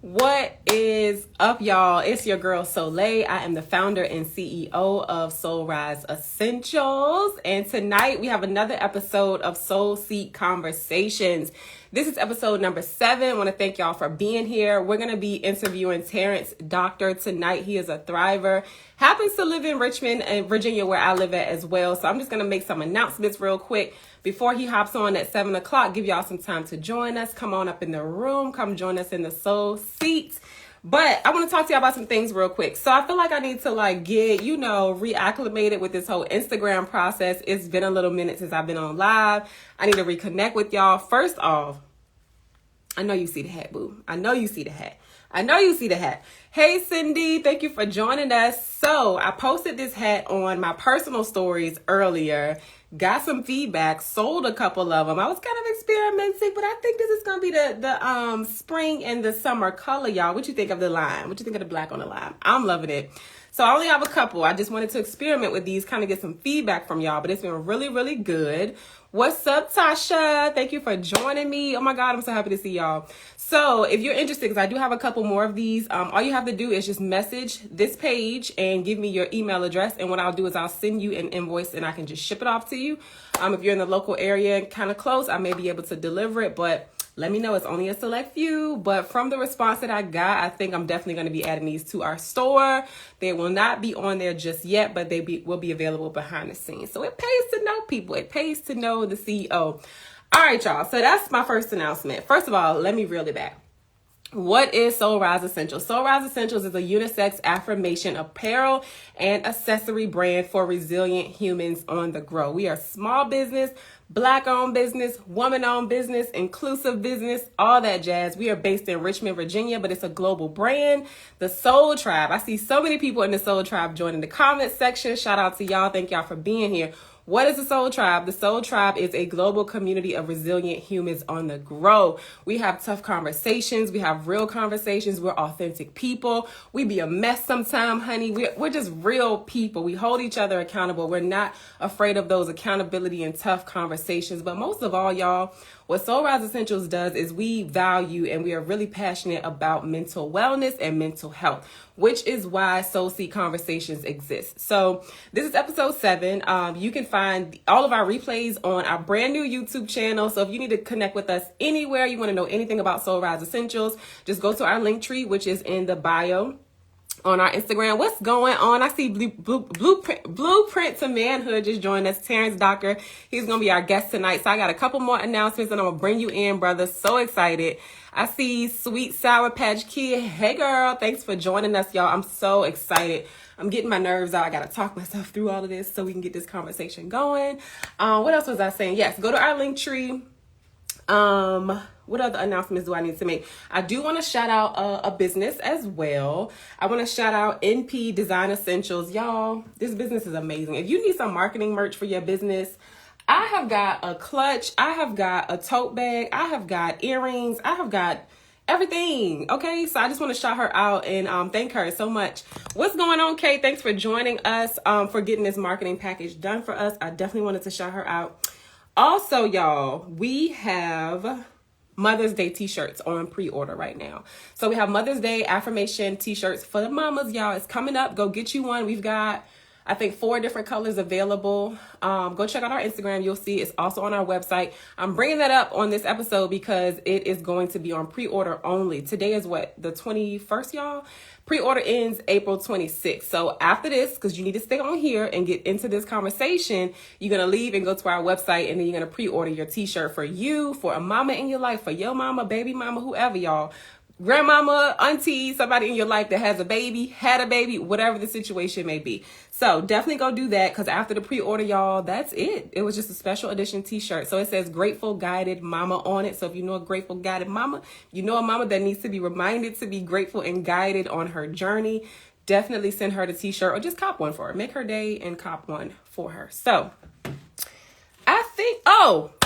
What is up, y'all? It's your girl Soliel. I am the founder and CEO of Soul Rise Essentials. And tonight we have another episode of Soul Seek Conversations. This is episode number 7. I want to thank y'all for being here. We're going to be interviewing Terence, doctor, tonight. He is a thriver. Happens to live in Richmond and Virginia, where I live at as well. So I'm just going to make some announcements real quick before he hops on at 7 o'clock. Give y'all some time to join us. Come on up in the room. Come join us in the soul seat. But I want to talk to y'all about some things real quick. So I feel like I need to get, reacclimated with this whole Instagram process. It's been a little minute since I've been on live. I need to reconnect with y'all. First off, I know you see the hat, boo. I know you see the hat. Hey, Cindy, thank you for joining us. So I posted this hat on my personal stories earlier, got some feedback, sold a couple of them. I was kind of experimenting, but I think this is going to be the spring and the summer color, y'all. What you think of the line? What you think of the black on the line? I'm loving it. So I only have a couple. I just wanted to experiment with these, kind of get some feedback from y'all, but it's been really, really good. What's up, Tasha? Thank you for joining me. Oh my God, I'm so happy to see y'all. So if you're interested, because I do have a couple more of these, all you have to do is just message this page and give me your email address. And what I'll do is I'll send you an invoice and I can just ship it off to you. If you're in the local area, kind of close, I may be able to deliver it, but let me know. It's only a select few, but from the response that I got, I think I'm definitely going to be adding these to our store. They will not be on there just yet, but will be available behind the scenes. So it pays to know people. It pays to know the CEO. All right, y'all. So that's my first announcement. First of all, let me reel it back. What is Soul Rise Essentials? Soul Rise Essentials is a unisex affirmation apparel and accessory brand for resilient humans on the grow. We are small business, Black-owned business, woman-owned business, inclusive business, all that jazz. We are based in Richmond, Virginia, but it's a global brand. The Soul Tribe. I see so many people in the Soul Tribe joining the comment section. Shout out to y'all. Thank y'all for being here. What is the Soul Tribe? The Soul Tribe is a global community of resilient humans on the grow. We have tough conversations. We have real conversations. We're authentic people. We be a mess sometime, honey. We're just real people. We hold each other accountable. We're not afraid of those accountability and tough conversations. But most of all, y'all, what Soul Rise Essentials does is we value and we are really passionate about mental wellness and mental health, which is why Soul Seek Conversations exist. So this is episode 7. You can find all of our replays on our brand new YouTube channel. So if you need to connect with us anywhere, you want to know anything about Soul Rise Essentials, just go to our link tree, which is in the bio on our Instagram. What's going on? I see Blueprint to Manhood just joined us. Terence, doctor. He's going to be our guest tonight. So I got a couple more announcements and I'm going to bring you in, brother. So excited. I see Sweet Sour Patch Kid. Hey, girl. Thanks for joining us, y'all. I'm so excited. I'm getting my nerves out. I got to talk myself through all of this so we can get this conversation going. What else was I saying? Yes, go to our link tree. What other announcements do I need to make? I do want to shout out a business as well. I want to shout out NP Design Essentials. Y'all, this business is amazing. If you need some marketing merch for your business, I have got a clutch. I have got a tote bag. I have got earrings. I have got everything. Okay, so I just want to shout her out and thank her so much. What's going on, Kay? Thanks for joining us, for getting this marketing package done for us. I definitely wanted to shout her out. Also, y'all, we have Mother's Day t-shirts on pre-order right now. So we have Mother's Day affirmation t-shirts for the mamas, y'all. It's coming up. Go get you one. We've got, I think, 4 different colors available. Go check out our Instagram. You'll see it's also on our website. I'm bringing that up on this episode because it is going to be on pre-order only. Today is what, the 21st, y'all? Pre-order ends April 26th. So after this, because you need to stay on here and get into this conversation, you're going to leave and go to our website and then you're going to pre-order your t-shirt for you, for a mama in your life, for your mama, baby mama, whoever, y'all. Grandmama, auntie, somebody in your life that has a baby, had a baby, whatever the situation may be. So definitely go do that because after the pre-order, y'all, that's it. It was just a special edition t-shirt. So it says Grateful Guided Mama on it. So if you know a grateful guided mama, you know a mama that needs to be reminded to be grateful and guided on her journey, definitely send her the t-shirt or just cop one for her. Make her day and cop one for her. So I think,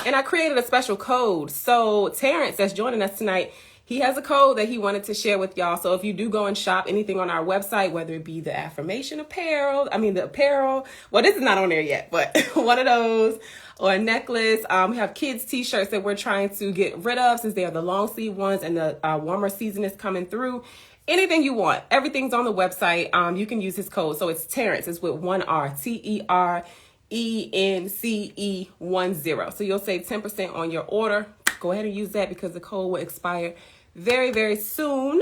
and I created a special code. So Terence, that's joining us tonight, he has a code that he wanted to share with y'all. So if you do go and shop anything on our website, whether it be the affirmation apparel, the apparel, well, this is not on there yet, but one of those, or a necklace. We have kids t-shirts that we're trying to get rid of since they are the long sleeve ones and the warmer season is coming through. Anything you want, everything's on the website. You can use his code. So it's Terence. It's with one R, TERENCE10. So you'll save 10% on your order. Go ahead and use that because the code will expire very, very soon.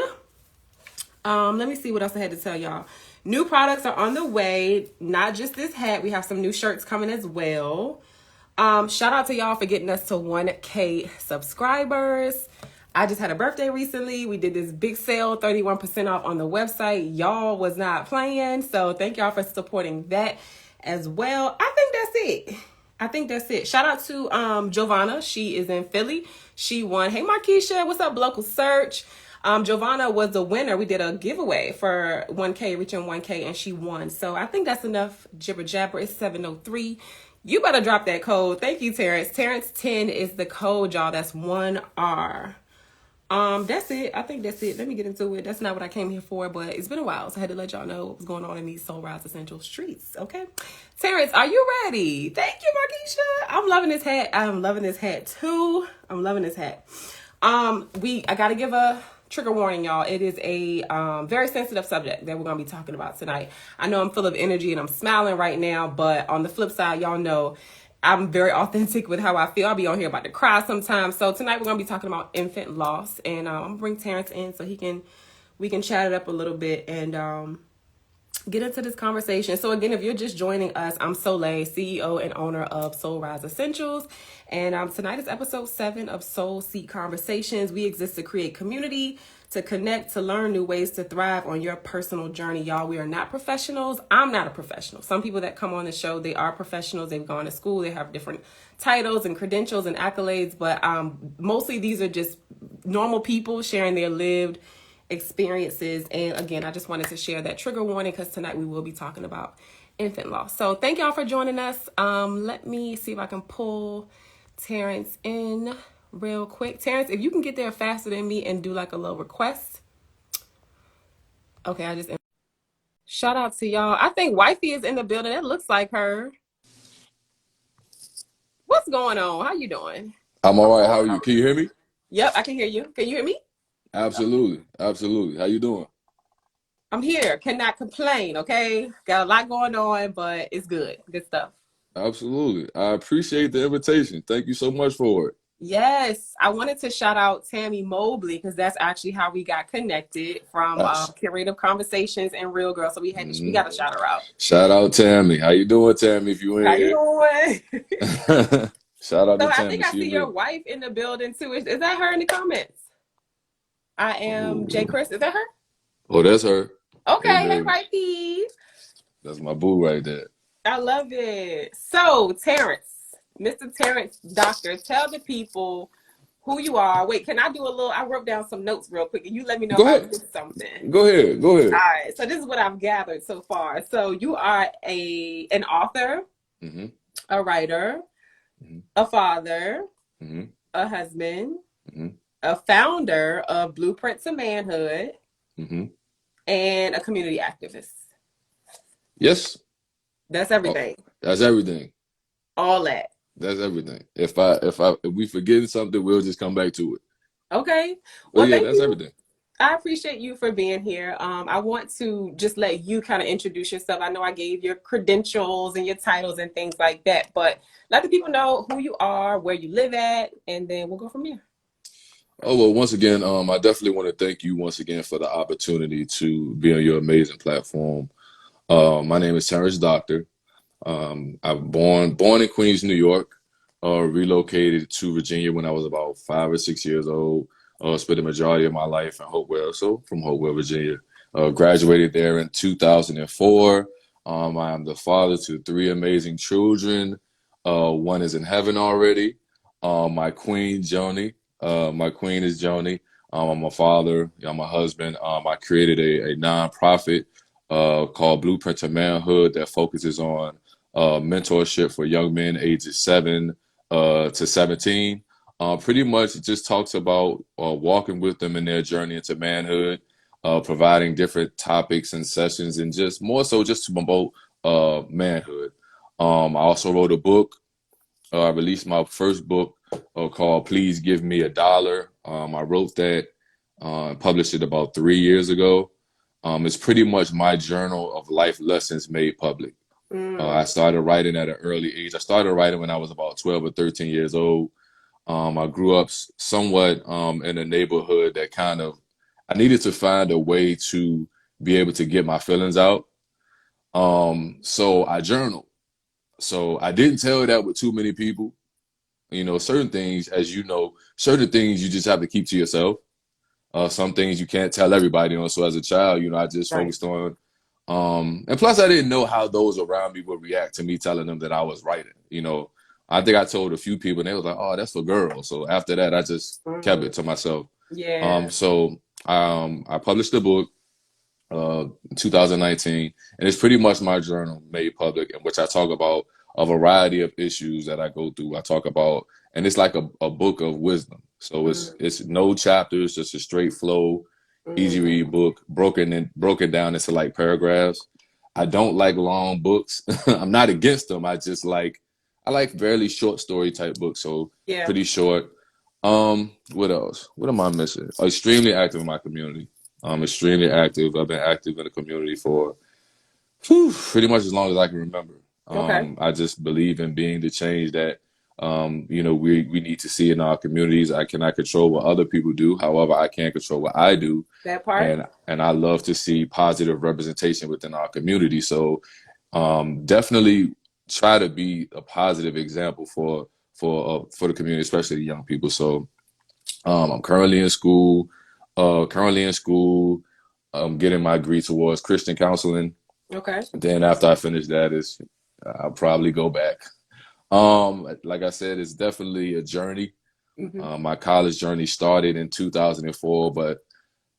Let me see what else I had to tell y'all. New products are on the way. Not just this hat. We have some new shirts coming as well. Shout out to y'all for getting us to 1K subscribers. I just had a birthday recently. We did this big sale, 31% off on the website. Y'all was not playing. So thank y'all for supporting that as well. I think that's it. Shout out to Giovanna. She is in Philly. She won. Hey, Markeisha, what's up, local search? Giovanna was the winner. We did a giveaway for 1K, reaching 1K, and she won. So I think that's enough jibber jabber. It's 7:03. You better drop that code. Thank you, Terence. Terence10 is the code, y'all. That's 1R. That's it. I think that's it. Let me get into it. That's not what I came here for, but it's been a while, so I had to let y'all know what was going on in these Soul Rise Essential streets. Okay, Terence, are you ready? Thank you, Markeisha. I'm loving this hat. I'm loving this hat too. I'm loving this hat. I gotta give a trigger warning, y'all. It is a very sensitive subject that we're gonna be talking about tonight. I know I'm full of energy and I'm smiling right now, but on the flip side, y'all know I'm very authentic with how I feel. I'll be on here about to cry sometimes. So tonight we're gonna be talking about infant loss, and I'm gonna bring Terence in so we can chat it up a little bit and get into this conversation. So again, if you're just joining us, I'm Soliel, CEO and owner of Soul Rise Essentials, and tonight is episode 7 of Soul Seek Conversations. We exist to create community, to connect, to learn new ways to thrive on your personal journey. Y'all, we are not professionals. I'm not a professional. Some people that come on the show, they are professionals. They've gone to school. They have different titles and credentials and accolades. But mostly these are just normal people sharing their lived experiences. And again, I just wanted to share that trigger warning because tonight we will be talking about infant loss. So thank y'all for joining us. Let me see if I can pull Terence in real quick. Terence, if you can get there faster than me and do like a little request. Okay, shout out to y'all. I think Wifey is in the building. That looks like her. What's going on? How you doing? I'm all right. How are you? Can you hear me? Yep, I can hear you. Can you hear me? Absolutely. Absolutely. How you doing? I'm here. Cannot complain, okay? Got a lot going on, but it's good. Good stuff. Absolutely. I appreciate the invitation. Thank you so much for it. Yes, I wanted to shout out Tammy Mobley because that's actually how we got connected from Curative Conversations and Real Girl. So we got to shout her out. Shout out Tammy. How you doing, Tammy? If you in How here. you doing? Shout out to Tammy. I think I see your wife in the building too. Is that her in the comments? I am J. Chris. Is that her? Oh, that's her. Okay, hey, wifey. That's my boo right there. I love it. So, Terence, Mr. Terence Doctor, tell the people who you are. Wait, can I do a little? I wrote down some notes real quick, and you let me know if I missed something. Go ahead. All right. So this is what I've gathered so far. So you are an author, a writer, a father, a husband, a founder of Blueprint to Manhood, and a community activist. Yes. That's everything. That's everything. All that. That's everything. If we forgetting something, we'll just come back to it. Okay. Well, yeah, that's everything. I appreciate you for being here. I want to just let you kind of introduce yourself. I know I gave your credentials and your titles and things like that, but let the people know who you are, where you live at, and then we'll go from there. Oh, well, once again, I definitely want to thank you once again for the opportunity to be on your amazing platform. My name is Terence Doctor. I'm born in Queens, New York, relocated to Virginia when I was about 5 or 6 years old. Spent the majority of my life in Hopewell, from Hopewell, Virginia. Graduated there in 2004. I am the father to 3 amazing children. One is in heaven already. My queen, Joni. My queen is Joni. I'm a father. I'm a husband. I created a nonprofit called Blueprint to Manhood that focuses on mentorship for young men ages 7 to 17. Pretty much it just talks about walking with them in their journey into manhood, providing different topics and sessions, and just more so just to promote manhood. I also wrote a book I released my first book called Please Give Me a Dollar. I wrote that and published it about 3 years ago. It's pretty much my journal of life lessons made public. I started writing at an early age. I started writing when I was about 12 or 13 years old. I grew up somewhat in a neighborhood that kind of, I needed to find a way to be able to get my feelings out. So I journaled. So I didn't tell that with too many people. You know, certain things, as you know, certain things you just have to keep to yourself. Some things you can't tell everybody on. So as a child, you know, I just Right. focused on, and plus I didn't know how those around me would react to me telling them that I was writing. You know, I think I told a few people and they was like, oh, that's for girls. So after that, I just kept it to myself. Yeah. I published the book, in 2019, and it's pretty much my journal made public, in which I talk about a variety of issues that I go through. I talk about, and it's like a book of wisdom. So it's no chapters, just a straight flow, easy read book, broken down into like paragraphs. I don't like long books. I'm not against them. I like fairly short story type books. So Yeah. pretty short. What else? What am I missing? Extremely active in my community. Extremely active. I've been active in the community for pretty much as long as I can remember. Okay. I just believe in being the change that you know, we need to see in our communities. I cannot control what other people do. However, I can control what I do. That part. And I love to see positive representation within our community. So definitely try to be a positive example for the community, especially the young people. So I'm currently in school. I'm getting my degree towards Christian counseling. Okay. Then after I finish that, I'll probably go back. Like I said, it's definitely a journey. My college journey started in 2004, but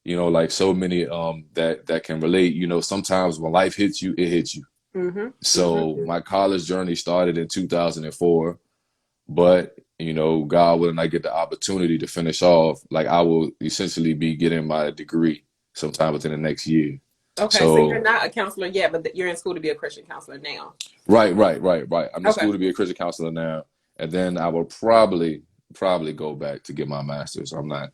you know, like so many that can relate, you know, sometimes when life hits you, it hits you. So my college journey started in 2004, but you know, God willing, I get the opportunity to finish off, like I will essentially be getting my degree sometime within the next year. Okay. So you're So not a counselor yet, but you're in school to be a Christian counselor now. right. I'm in Okay. school to be a Christian counselor now, and then I will probably go back to get my master's. I'm not.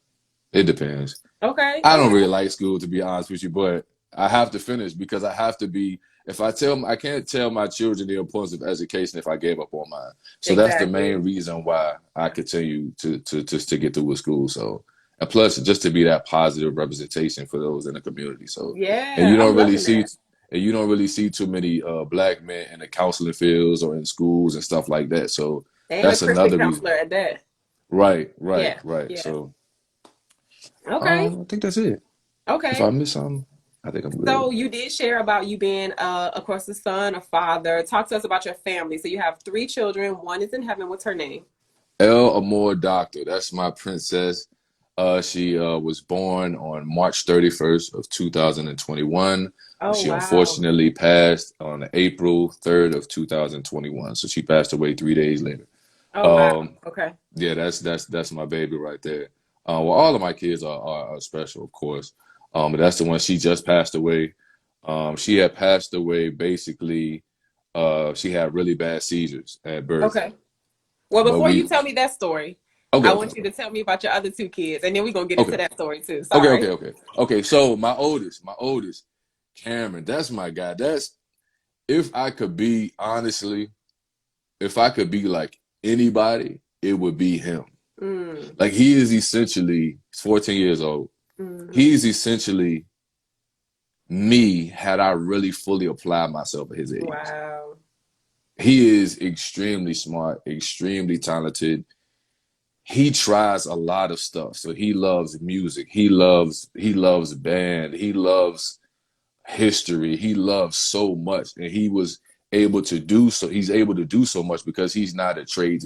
It depends. Okay. I don't Okay. really like school, to be honest with you, but I have to finish because I have to be. If I tell, I can't tell my children the importance of education if I gave up on mine. So that's the Exactly. main reason why I continue to just to get through with school. So, and plus just to be that positive representation for those in the community. So, and Yeah. I'm loving that. you don't really see too many black men in the counseling fields or in schools and stuff like that. So And a that's Christian another reason. counselor at that. Right. Yeah. Yeah. So Okay. I think that's it. If I Okay. miss something, I think I'm good. So you did share about you being, of course, a son, a father. Talk to us about your family. So you have three children. One is in heaven. What's her name? El Amor Doctor. That's my princess. She was born on March 31st of 2021. Oh, She wow. unfortunately passed on April 3rd of 2021. So she passed away 3 days later. Oh, wow. Um, Okay. yeah, that's my baby right there. Well, all of my kids are special, of course. But that's the one. She just passed away. She had passed away basically. She had really bad seizures at birth, Okay. Well, but before you we tell me that story, I want you to tell me about your other two kids, and then we're gonna get into okay. that story too. Okay, Sorry. okay. So my oldest, Cameron, that's my guy. That's if I could be honestly, if I could be like anybody, it would be him. Mm, Like he is essentially, he's 14 years old. hmm. He's essentially me had I really fully applied myself at his age. Wow. He is extremely smart, extremely talented. He tries a lot of stuff. So he loves music. He loves band. He loves history. He loves so much. And he was able to do so. He's able to do so much because he's not afraid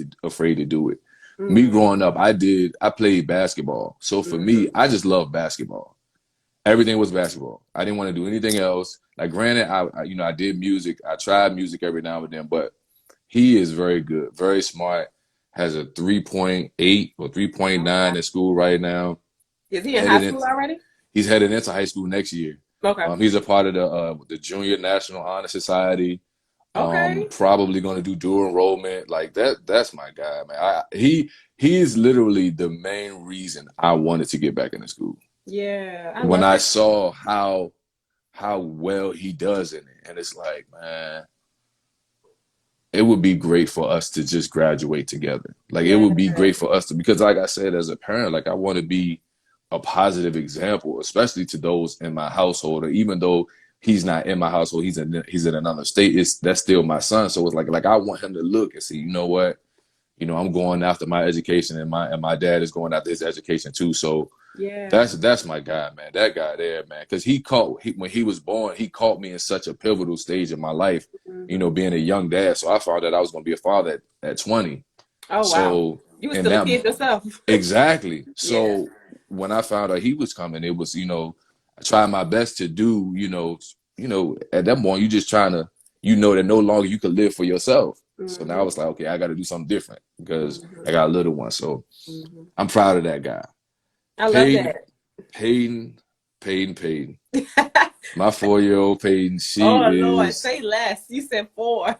to do it. Me Mm, growing up, I played basketball. So for me, hmm. I just love basketball. Everything was basketball. I didn't want to do anything else. Like granted, I did music. I tried music every now and then, but he is very good, very smart, has a 3.8 or Oh, wow. 3.9 in school right now. Is he in high Headed in, school already? he's headed into high school next year. Okay. He's a part of the Junior National Honor Society. Okay. Probably going to do dual enrollment. Like that's my guy, man. He is literally the main reason I wanted to get back into school. Yeah, I When love I it. saw how well he does in it, and it's like, man, it would be great for us to just graduate together. Like it Yeah. would be great for us to, because like I said, as a parent, like I want to be a positive example, especially to those in my household. Or even though he's not in my household, he's in another state. That's still my son. So it's like I want him to look and see, you know what, I'm going after my education, and my dad is going after his education too. So Yeah. that's my guy, man. That guy there, man. Because when he was born, he caught me in such a pivotal stage in my life, Hmm. being a young dad. So I found that I was going to be a father at 20. Oh, wow. So, You were and still a that, kid yourself. exactly. Yeah. So when I found out he was coming, it was, I tried my best to do, at that point, you just trying to, that no longer you could live for yourself. So now I Hmm. was like, okay, I got to do something different because Hmm. I got a little one. So Hmm. I'm proud of that guy. I love Peyton, that. Peyton, Peyton. My 4-year-old Peyton, she Oh, Lord, is say less. You said 4.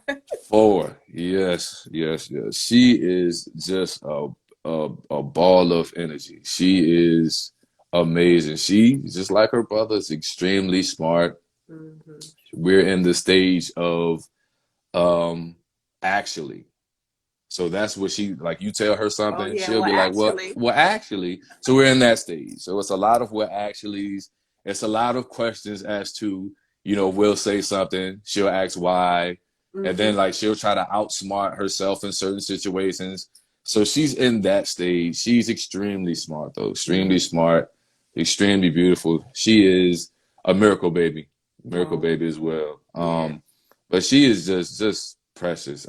4. Yes, yes, yes. She is just a ball of energy. She is amazing. She, just like her brother, is extremely smart. Hmm. We're in the stage of um actually. So that's what she, like, you tell her Oh, something, yeah. she'll Well, be like, actually. well, actually. So we're in that stage. So it's a lot of what actuallys. It's a lot of questions as to, we'll say something, she'll ask why, and then Hmm. like she'll try to outsmart herself in certain situations. So she's in that stage. She's extremely smart though, extremely Hmm. smart, extremely beautiful. She is a miracle Oh, baby as well. yeah. But she is just precious.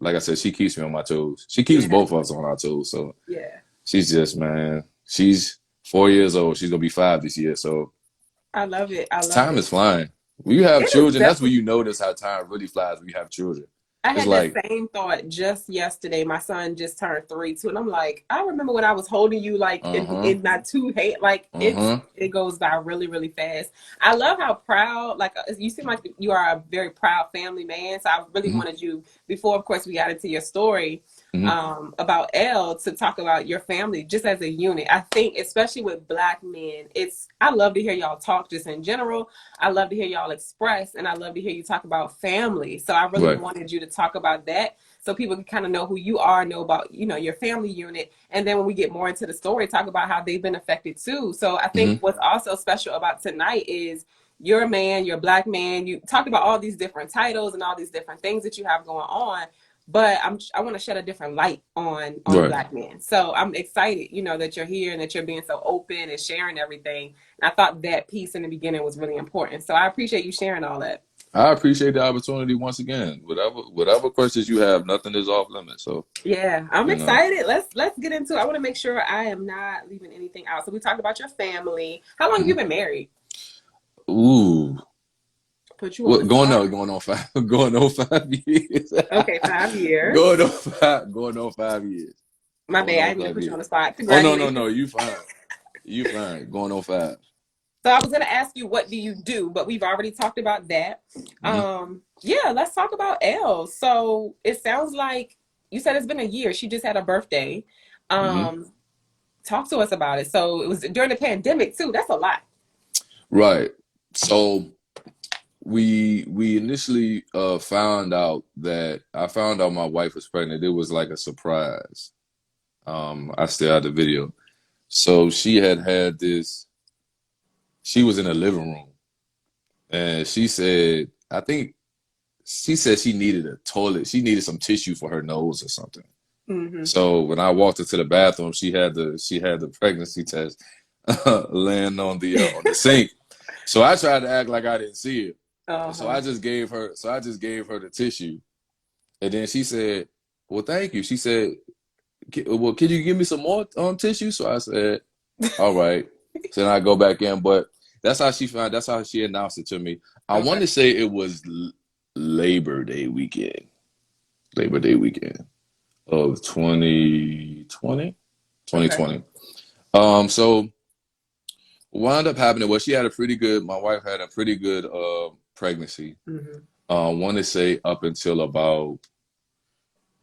Like I said, she keeps me on my toes. She keeps Yeah. both of us on our toes. So Yeah. she's just, man, she's 4 years old. She's gonna be 5 this year. So I love it. I love time it. is flying. When you have It is children, that's when definitely. you notice how time really flies when you have children. I It's had that like, same thought just yesterday. My son just turned 3 too, and I'm like, I remember when I was holding you like uh-huh, in my two hand, like uh-huh. it goes by really really fast. I love how proud, like you seem like you are a very proud family man. So I really Hmm. wanted you before, of course, we got into your story Hmm. about Elle to talk about your family just as a unit. I think especially with Black men, I love to hear y'all talk just in general. I love to hear y'all express, and I love to hear you talk about family. So I really Right. wanted you to talk about that so people can kind of know who you are, know about, your family unit. And then when we get more into the story, talk about how they've been affected too. So I think Hmm. what's also special about tonight is you're a man, you're a Black man. You talk about all these different titles and all these different things that you have going on, but I want to shed a different light on Right. Black men. So I'm excited, that you're here and that you're being so open and sharing everything. And I thought that piece in the beginning was really important. So I appreciate you sharing all that. I appreciate the opportunity once again. Whatever questions you have, nothing is off limits. So, Yeah, I'm you know. excited. Let's get into it. I want to make sure I am not leaving anything out. So we talked about your family. How long have you Mhm. been married? Ooh. Put you on the What going spot. on? Going on 5? Going on 5 years. Okay, 5 years. Going on 5. Going on 5 years. My Going bad. I on didn't mean to five put you on years. the spot. Oh no, no, no. Congratulations. You fine. You fine. Going on 5. So I was gonna ask you what do you do, but we've already talked about that. Hmm. Yeah, let's talk about Elle. So it sounds like you said it's been a year. She just had a birthday. Hmm. Um, talk to us about it. So it was during the pandemic too. That's a lot. Right. So we initially found out that I found out my wife was pregnant. It was like a surprise. I still had the video. So she had this. She was in the living room, and she said she needed a toilet. She needed some tissue for her nose or something. Hmm. So when I walked into the bathroom, she had the pregnancy test laying on the sink. So I tried to act like I didn't see it. So Uh-huh. I just gave her the tissue, and then she said, "Well, thank you." She said, "Well, can you give me some more tissue?" So I said, "All right." So then I go back in, but that's how she announced it to me. I want Okay. to say it was Labor Day weekend. Labor Day weekend of 2020, Okay. 2020. So what wound up happening was my wife had a pretty good pregnancy. Hmm. Want to say up until about,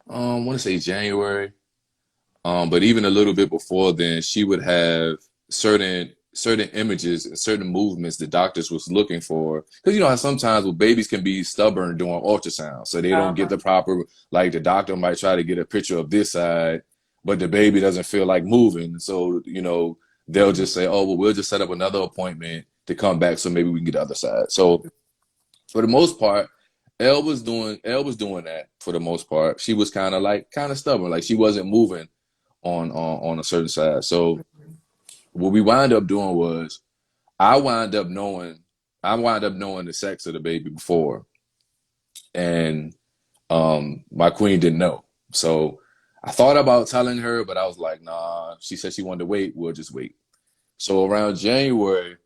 want to say January. But even a little bit before then, she would have certain images and certain movements the doctors was looking for. Because you know how sometimes well, babies can be stubborn doing ultrasound, so they don't get Uh-huh. the proper, like the doctor might try to get a picture of this side, but the baby doesn't feel like moving. So, you know, they'll just say, oh, well, we'll just set up another appointment to come back so maybe we can get the other side. So for the most part, Elle was doing that for the most part. She was kind of stubborn, like she wasn't moving on a certain side. So what we wind up doing was I wind up knowing I wind up knowing the sex of the baby before, and my queen didn't know. So I thought about telling her, but I was like, nah. She said she wanted to wait. We'll just wait. So around January,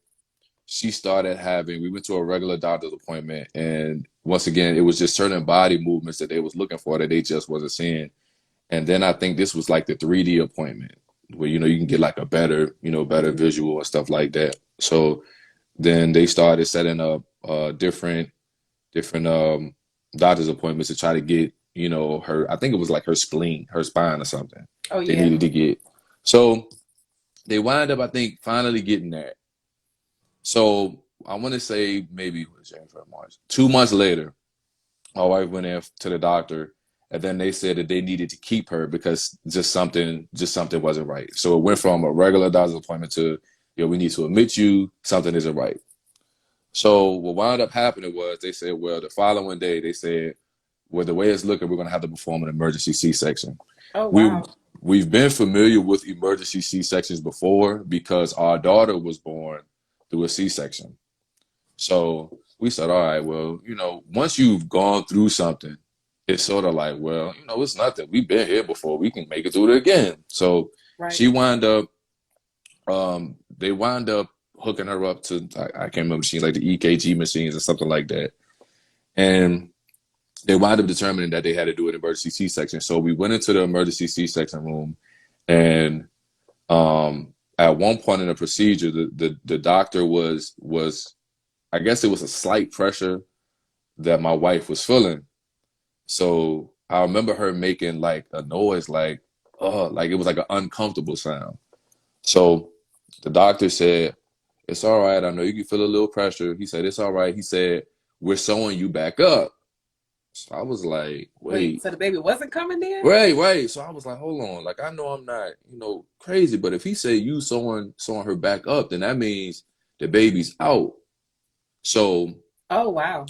she started having. We went to a regular doctor's appointment, and once again, it was just certain body movements that they was looking for that they just wasn't seeing. And then I think this was like the 3D appointment where, you know, you can get like a better, you know, better visual and stuff like that. So then they started setting up different doctor's appointments to try to get, you know, her, I think it was like her spine or something Oh they yeah. needed to get. So they wind up, I think, finally getting that. So I want to say maybe it was January, March. 2 months later, my wife went in to the doctor, and then they said that they needed to keep her because just something wasn't right. So it went from a regular doctor's appointment to, you know, we need to admit you, something isn't right. So what wound up happening was they said, well, the following day they said, well, the way it's looking, we're gonna have to perform an emergency C-section. Oh We wow. we've been familiar with emergency C-sections before because our daughter was born through a C-section. So we said, all right, well, you know, once you've gone through something, it's sort of like, well, you know, it's nothing. We've been here before. We can make it through it again. So Right. she wound up, they wound up hooking her up to, I can't remember machines like the EKG machines or something like that. And they wound up determining that they had to do an emergency C-section. So we went into the emergency C-section room, and at one point in the procedure, the doctor was I guess it was a slight pressure that my wife was feeling. So I remember her making like a noise, like it was like an uncomfortable sound. So the doctor said, "It's all right. I know you can feel a little pressure." He said, "It's all right." He said, "We're sewing you back up." So I was like, Wait, "Wait, so the baby wasn't coming then? right." So I was like, "Hold on. Like I know I'm not, you know, crazy, but if he say you sewing her back up, then that means the baby's out." So Oh wow.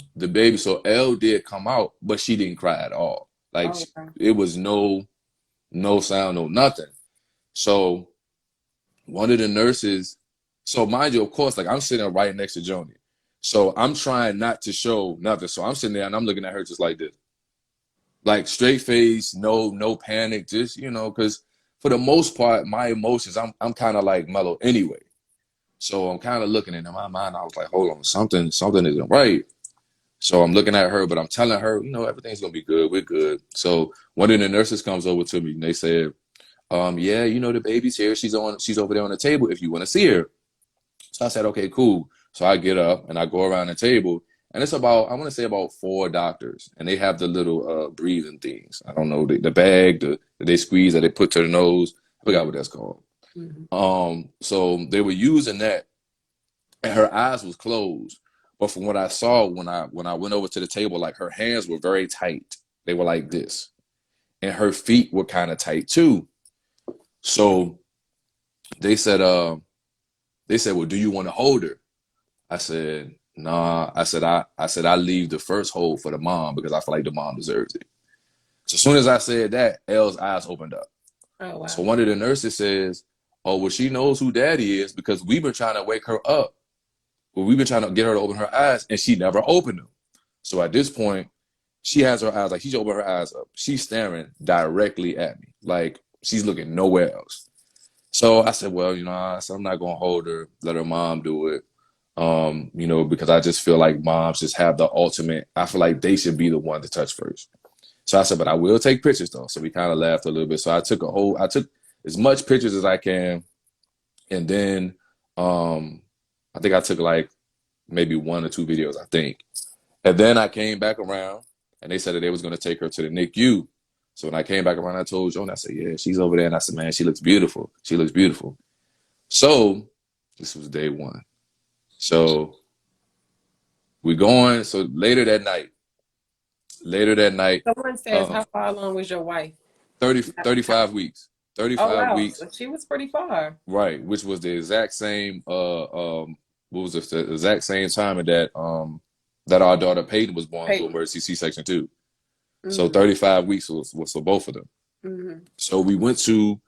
so Elle did come out, but she didn't cry at all. Like Oh wow. it was no sound, no nothing. So one of the nurses, so mind you, of course, like I'm sitting right next to Joni. So I'm trying not to show nothing. So I'm sitting there and I'm looking at her just like this. Like straight face, no panic, just, you know, because for the most part, my emotions, I'm kind of like mellow anyway. So I'm kind of looking into my mind. I was like, hold on, something isn't right. So I'm looking at her, but I'm telling her, you know, everything's gonna be good. We're good. So one of the nurses comes over to me and they said, yeah, you know, the baby's here. She's over there on the table if you want to see her. So I said, okay, cool. So I get up and I go around the table, and it's about, I want to say about four doctors, and they have the little breathing things. I don't know, the bag that they squeeze that they put to the nose. I forgot what that's called. Mm-hmm. So they were using that, and her eyes was closed. But from what I saw when I went over to the table, like her hands were very tight. They were like this, and her feet were kind of tight too. So they said, well, do you want to hold her? I said, nah. I said I leave the first hold for the mom because I feel like the mom deserves it. So as soon as I said that, Elle's eyes opened up. Oh So wow. one of the nurses says, oh, well, she knows who daddy is because we've been trying to wake her up. Well, we've been trying to get her to open her eyes, and she never opened them. So at this point, she has her eyes, like she's opened her eyes up. She's staring directly at me, like she's looking nowhere else. So I said, well, you know, I'm not gonna hold her, let her mom do it. You know, because I just feel like moms just have the ultimate, I feel like they should be the one to touch first. So I said, but I will take pictures though. So we kind of laughed a little bit. So I took as much pictures as I can. And then I think I took like maybe one or two videos, I think. And then I came back around, and they said that they was going to take her to the NICU. So when I came back around, I told Joan, I said, yeah, she's over there. And I said, man, she looks beautiful. She looks beautiful. So this was day one. So we going. So later that night, Someone says, um, how far along was your wife? 35 weeks, Oh 35 wow, weeks, so she was pretty far. right, which was the exact same, what was it, the exact same time that our daughter Peyton was born through Peyton. emergency C-section too. So Mm-hmm. 35 weeks was for both of them. Mm-hmm. So we went to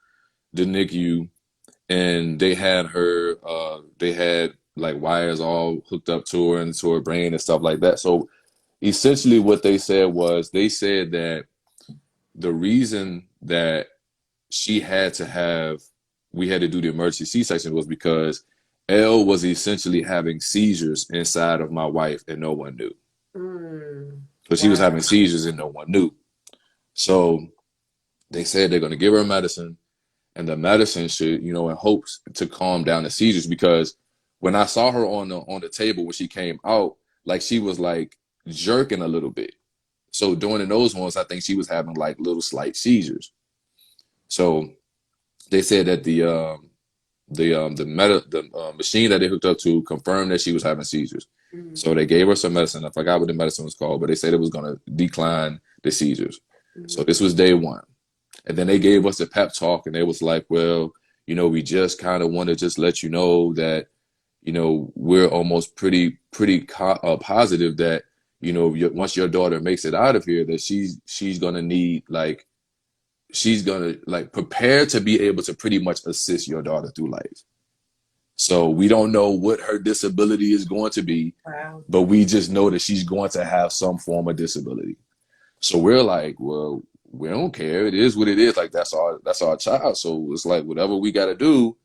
the NICU, and they had like wires all hooked up to her and to her brain and stuff like that. So essentially what they said was, they said that the reason that we had to do the emergency C-section was because Elle was essentially having seizures inside of my wife, and no one knew. So she was Wow. having seizures and no one knew. So they said they're going to give her medicine, and the medicine should, in hopes to calm down the seizures. Because when I saw her on the table when she came out, like she was like jerking a little bit. So during those ones, I think she was having like little slight seizures. So they said that the machine that they hooked up to confirmed that she was having seizures. Mm-hmm. So they gave her some medicine. I forgot what the medicine was called, but they said it was going to decline the seizures. Mm-hmm. So this was day one. And then they gave us a pep talk, and they was like, well, we just kind of want to just let you know that, we're almost pretty positive that, once your daughter makes it out of here, that she's going to need, like, she's going to like prepare to be able to pretty much assist your daughter through life. So we don't know what her disability is going to be, Wow. but we just know that she's going to have some form of disability. So we're like, well, we don't care. It is what it is. Like, that's our child. So it's like, whatever we got to do,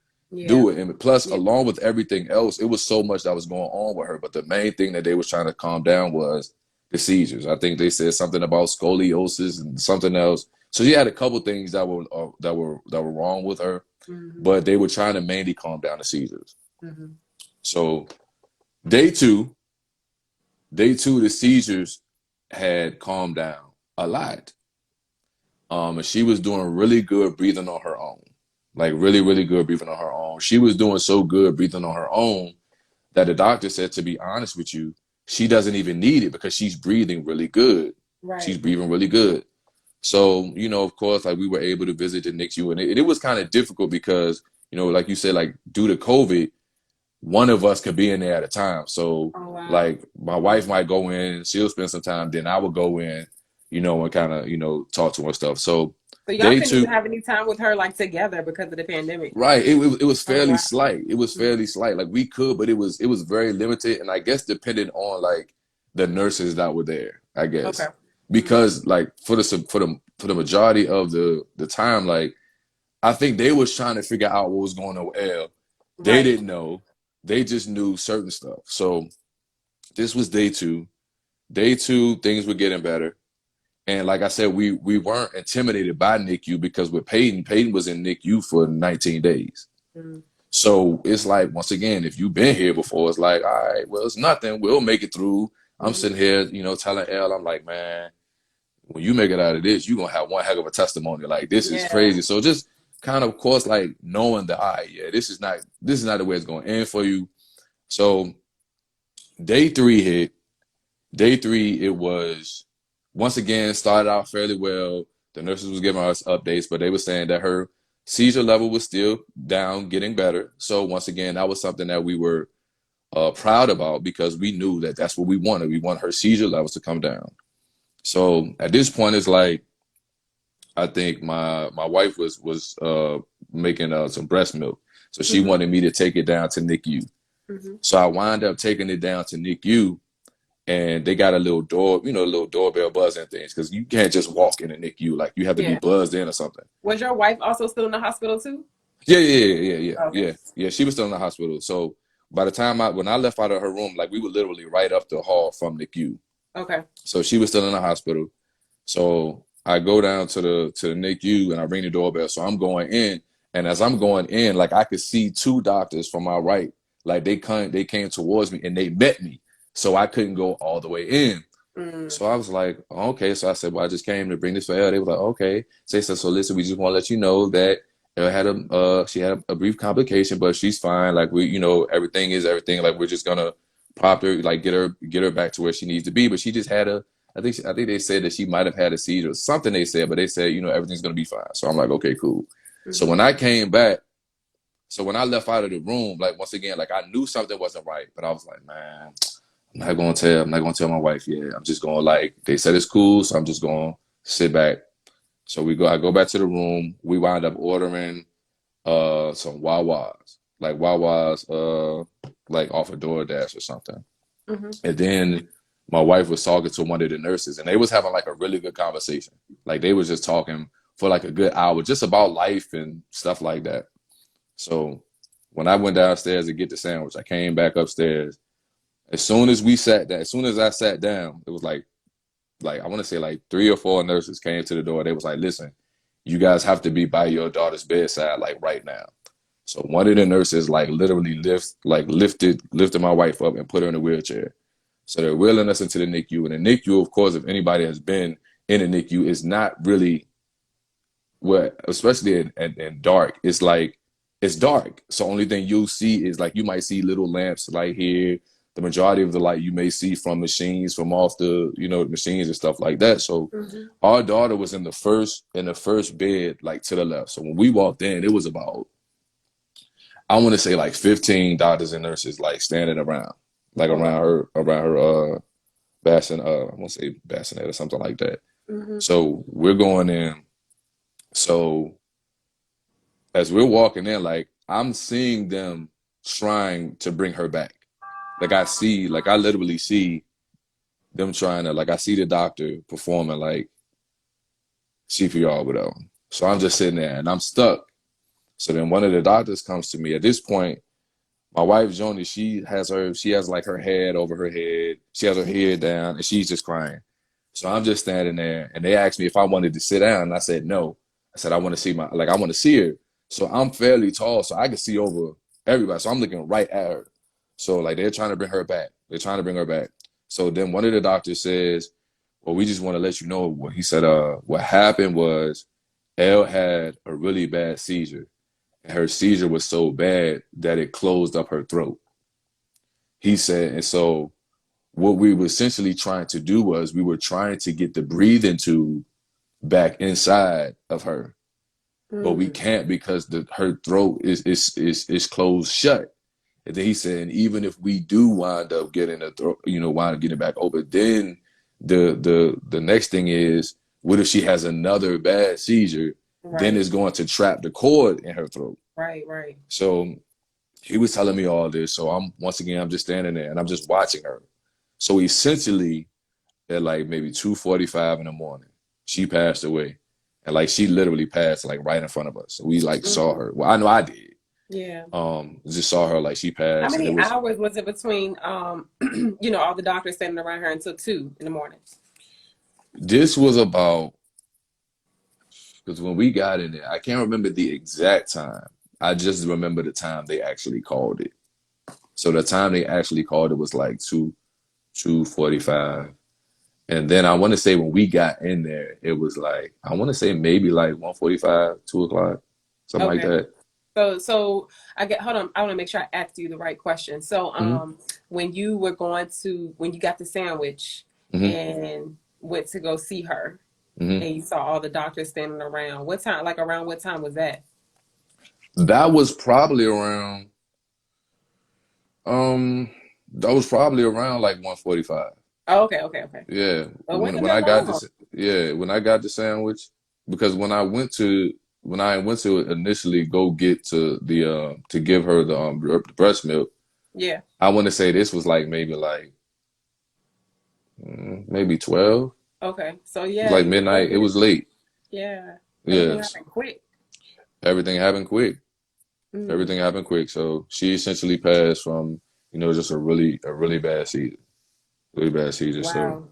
do it. And plus, along with everything else, it was so much that was going on with her. But the main thing that they was trying to calm down was the seizures. I think they said something about scoliosis and something else. So she had a couple things that were wrong with her, but they were trying to mainly calm down the seizures. So day two, the seizures had calmed down a lot. And she was doing really good breathing on her own. Like really, really good breathing on her own. She was doing so good breathing on her own that the doctor said, to be honest with you, she doesn't even need it because she's breathing really good. Right. She's breathing really good. So, of course, like we were able to visit the NICU, and it was kind of difficult because, like you said, like due to COVID, one of us could be in there at a time. So like my wife might go in, she'll spend some time, then I would go in, and kind of, talk to her and stuff. So y'all couldn't even have any time with her like together because of the pandemic. Right. It was fairly slight. It was fairly slight. Like we could, but it was very limited. And I guess depending on like the nurses that were there, I guess. Okay. Because like for the majority of the time, like I think they was trying to figure out what was going on with Elle. They didn't know. They just knew certain stuff. So this was day two. Day two, things were getting better. And like I said, we weren't intimidated by NICU because with Peyton was in NICU for 19 days. So it's like, once again, if you've been here before, it's like, all right, well, it's nothing. We'll make it through. I'm sitting here, telling Elle, I'm like, man, when you make it out of this, you're going to have one heck of a testimony. Like, this is crazy. So just kind of course, like knowing that, all right, yeah, this is not the way it's going to end for you. So day three hit. Day three, it was, once again, started out fairly well. The nurses was giving us updates, but they were saying that her seizure level was still down, getting better. So once again, that was something that we were proud about because we knew that that's what we wanted. We want her seizure levels to come down. So at this point, it's like, I think my wife was making some breast milk. So she wanted me to take it down to NICU. So I wound up taking it down to NICU. And they got a little little doorbell buzzing things because you can't just walk in a NICU. Like you have to be buzzed in or something. Was your wife also still in the hospital too? Yeah. She was still in the hospital. So by the time when I left out of her room, like we were literally right up the hall from NICU. Okay. So she was still in the hospital. So I go down to the NICU and I ring the doorbell. So I'm going in, and as I'm going in, like I could see two doctors from my right. Like they came towards me and they met me. So I couldn't go all the way in. Mm. So I was like, okay. So I said, well, I just came to bring this for Elle. They were like, okay. So they said, so listen, we just want to let you know that Elle had she had a brief complication, but she's fine. Like we, everything is everything. Like we're just gonna prop her, like get her back to where she needs to be. But she just had I think they said that she might have had a seizure or something they said, but they said, everything's gonna be fine. So I'm like, okay, cool. Mm-hmm. So when I came back, when I left out of the room, like once again, like I knew something wasn't right, but I was like, man, I'm not gonna tell my wife yet. I'm just gonna they said it's cool, so I'm just gonna sit back. So I go back to the room. We wind up ordering some Wawas. Like Wawas like off a DoorDash or something. Mm-hmm. And then my wife was talking to one of the nurses and they was having like a really good conversation. Like they was just talking for like a good hour just about life and stuff like that. So when I went downstairs to get the sandwich, I came back upstairs. As soon as I sat down, it was like I want to say like 3 or 4 nurses came to the door. They was like, listen, you guys have to be by your daughter's bedside like right now. So one of the nurses like literally lifted my wife up and put her in a wheelchair. So they're wheeling us into the NICU. And the NICU, of course, if anybody has been in a NICU, is not really especially in dark. It's like, it's dark. So only thing you'll see is like, you might see little lamps like here. The majority of the light you may see from machines, from off the, machines and stuff like that. So our daughter was in the first bed, like to the left. So when we walked in, it was about, I want to say like 15 doctors and nurses like standing around, like around her bassinet, I want to say bassinet or something like that. Mm-hmm. So we're going in. So as we're walking in, like I'm seeing them trying to bring her back. Like I literally see them trying to, like I see the doctor performing like CPR with them. So I'm just sitting there and I'm stuck. So then one of the doctors comes to me. At this point, my wife Joni, she has like her head over her head. She has her head down and she's just crying. So I'm just standing there and they asked me if I wanted to sit down and I said no. I said I want to see her. So I'm fairly tall so I can see over everybody. So I'm looking right at her. So like they're trying to bring her back. So then one of the doctors says, well, we just want to let you know what he said. What happened was Elle had a really bad seizure. And her seizure was so bad that it closed up her throat. He said, and so what we were essentially trying to do was we were trying to get the breathing tube back inside of her. But we can't because her throat is closed shut. And then he said, and even if we do wind up getting getting back open, then the next thing is, what if she has another bad seizure? Right. Then it's going to trap the cord in her throat. Right. So he was telling me all this. So I'm just standing there and I'm just watching her. So essentially at like maybe 2:45 in the morning, she passed away. And like she literally passed like right in front of us. So we like saw her. Well, I know I did. Yeah. Just saw her like she passed. How many hours was it between all the doctors standing around her until 2 in the morning? This was about, because when we got in there, I can't remember the exact time. I just remember the time they actually called it. So the time they actually called it was like 2:45. And then I want to say when we got in there, it was like, I want to say maybe like 1:45, 2 o'clock, something like that. So hold on. I want to make sure I asked you the right question. So, when you got the sandwich and went to go see her and you saw all the doctors standing around, around what time was that? That was probably around, like 1:45. Oh, okay. Yeah. When I got the sandwich, because when I went to initially go get to give her the breast milk. Yeah. I want to say this was like maybe 12. Okay. So yeah. It was like midnight. It was late. Yeah. Everything happened quick. Everything happened quick. So she essentially passed from, just a really bad seizure. Really bad seizure. Wow. So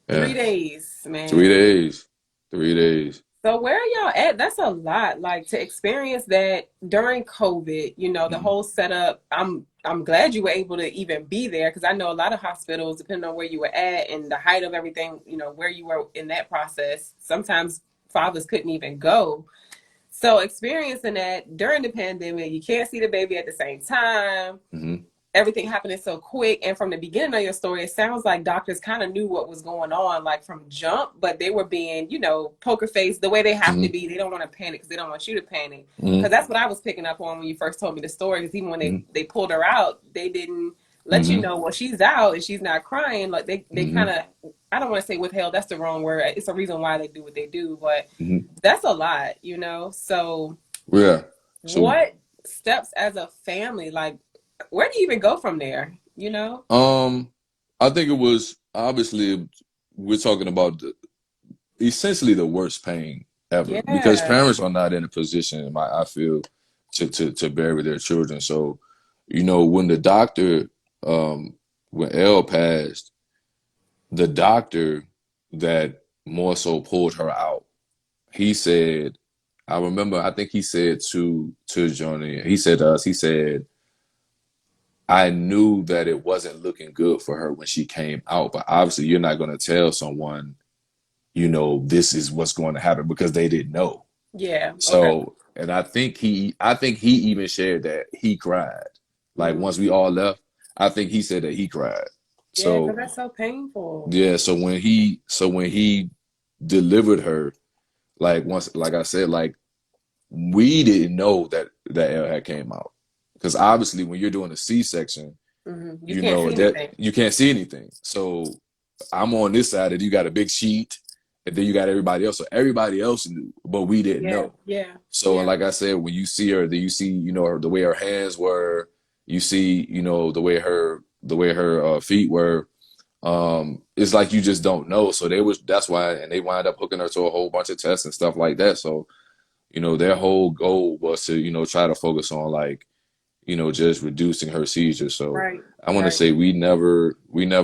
yeah. 3 days, man. 3 days. 3 days. So where are y'all at? That's a lot. Like to experience that during COVID, you know, the Mhm. whole setup. I'm glad you were able to even be there because I know a lot of hospitals, depending on where you were at and the height of everything, you know, where you were in that process, sometimes fathers couldn't even go. So experiencing that during the pandemic, you can't see the baby at the same time. Mhm. Everything happening so quick. And from the beginning of your story, it sounds like doctors kind of knew what was going on, like from jump, but they were being, you know, poker faced the way they have to Mhm. be. They don't want to panic because they don't want you to panic. Because Mhm. that's what I was picking up on when you first told me the story. Because even when Mhm. they pulled her out, they didn't let you Mhm. know, well, she's out and she's not crying. Like they kind Mhm. of, I don't want to say withheld. That's the wrong word. It's a reason why they do what they do, but Mhm. that's a lot, you know? So Yeah. So, what steps as a family, like, where do you even go from there, you know? I think it was obviously we're talking about essentially the worst pain ever because Yeah. parents are not in a position, I feel, to bury their children. So, you know, when the doctor, when Elle passed, the doctor that more so pulled her out, he said, I remember, I think he said to Johnny, he said to us, he said, I knew that it wasn't looking good for her when she came out, but obviously you're not going to tell someone, you know, this is what's going to happen because they didn't know. Yeah. Okay. So, and I think he even shared that he cried. Like Mm. once we all left, I think he said that he cried. Yeah, because So, that's so painful. yeah, so when he delivered her, like once, like I said, like we didn't know that L had came out because obviously when you're doing a C-section, You you can't know see that anything. you can't see anything. So I'm on this side and you got a big sheet, and then you got everybody else. So everybody else knew, but we didn't Yeah. know. Yeah. So, and Yeah. like I said, when you see her, then you see, you know, the way her hands were. You see, you know, the way her feet were. It's like you just don't know. So that's why, and they wind up hooking her to a whole bunch of tests and stuff like that. So, you know, their whole goal was to, you know, try to focus on like, you know, just reducing her seizures. So Right. I want to Right. say we never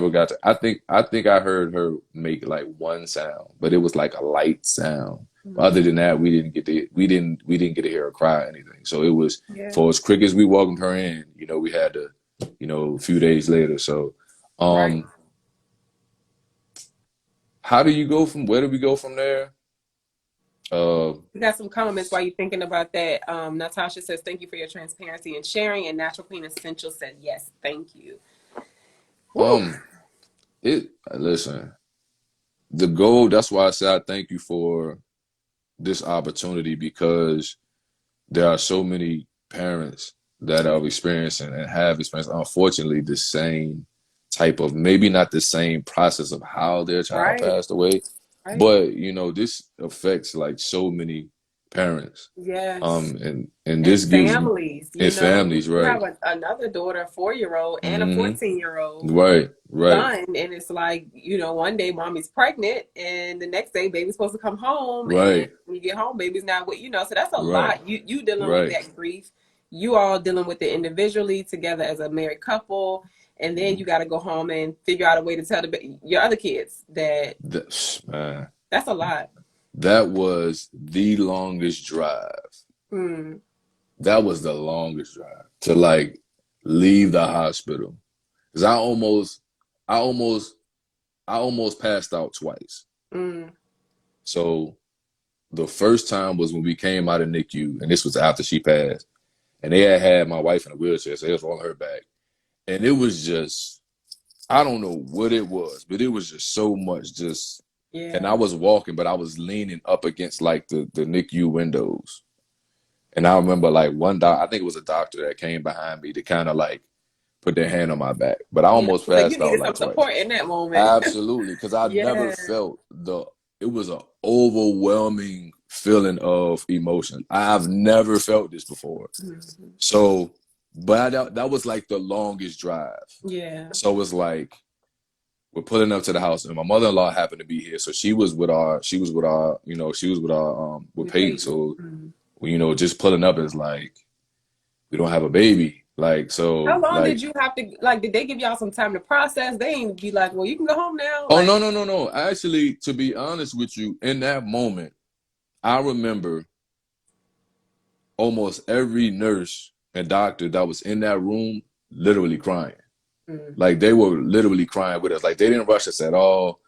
got to. I think I heard her make like one sound, but it was like a light sound. But other Mm. than that, we didn't get to hear her cry or anything. So it was Yeah. for as quick as we welcomed her in. You know, we had to, you know, a few days later. So, Right. um, how do you go from where do we go from there? Uh, We got some comments while you're thinking about that. Natasha says, thank you for your transparency and sharing. And Natural Queen Essential said, yes, thank you. Woo. um, listen, the goal. That's why I said I thank you for this opportunity because there are so many parents that are experiencing and have experienced, unfortunately, the same type of, maybe not the same process of how their child Right. passed away, Right. but you know, this affects like so many parents. Yes. And And this gives families, you in know, families, you right? have another daughter, a 4 year old, and a Hmm. 14-year old Right, right, son. And it's like, you know, one day mommy's pregnant, and the next day baby's supposed to come home. And right, when you get home, baby's not with you know. So that's a right, lot. You dealing with right. that grief. You all dealing with it individually together as a married couple. And then you got to go home and figure out a way to tell your other kids that Man, that's a lot. that was the longest drive. Hmm. That was the longest drive to like leave the hospital. Cause I almost, I almost passed out twice. Mm. So the first time was when we came out of NICU, and this was after she passed, and they had my wife in a wheelchair, so they was rolling her back, and it was just, I don't know what it was, but it was just so much just, and I Yeah. was walking, but I was leaning up against like the NICU windows. And I remember like I think it was a doctor that came behind me to kind of like put their hand on my back, but I Yeah. almost So you passed out needed like some twice. support in that moment. Absolutely, because I never Yeah. felt it was an overwhelming feeling of emotion. I've never felt this before. Mhm. So, but that was like the longest drive. Yeah. So it was like we're pulling up to the house, and my mother-in-law happened to be here, so she was with our with With Peyton. Peyton. So Mhm. you know, just pulling up is like we don't have a baby, like How so, long like did you have to like? Did they give y'all some time to process? They ain't be like, well, you can go home now. oh no Like, no no no. Actually, to be honest with you, in that moment. I remember almost every nurse and doctor that was in that room literally crying. Like they were literally crying with us. Like they didn't rush us at all.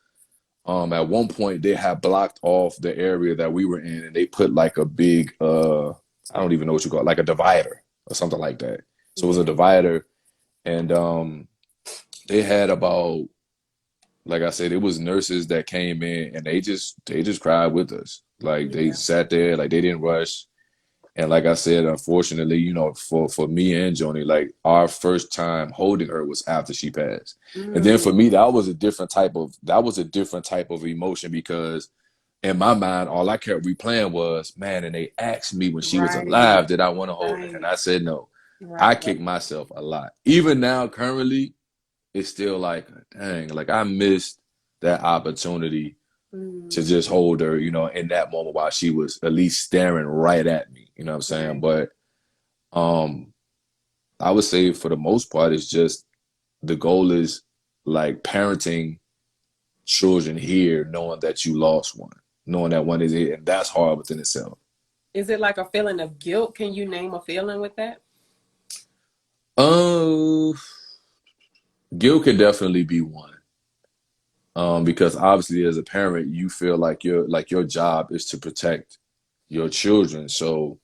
At one point they had blocked off the area that we were in, and they put like a big I don't even know what you call it, like a divider or something like that. So it was a divider, and they had about, like I said, it was nurses that came in and they just cried with us. Like they sat there, like they didn't rush. And like I said, unfortunately, you know, for me and Joni, like our first time holding her was after she passed. And then for me, that was a different type of emotion, because in my mind, all I kept replaying was, man, and they asked me when she was alive, did I want to hold her? And I said no. I kicked myself a lot. Even now, currently, it's still like, dang, like I missed that opportunity to just hold her, you know, in that moment while she was at least staring right at me. You know what I'm saying? But I would say for the most part, it's just the goal is like parenting children here, knowing that you lost one, knowing that one is it, and that's hard within itself. Is it like a feeling of guilt? Can you name a feeling with that? Guilt could definitely be one. Because obviously as a parent, you feel like your job is to protect your children. So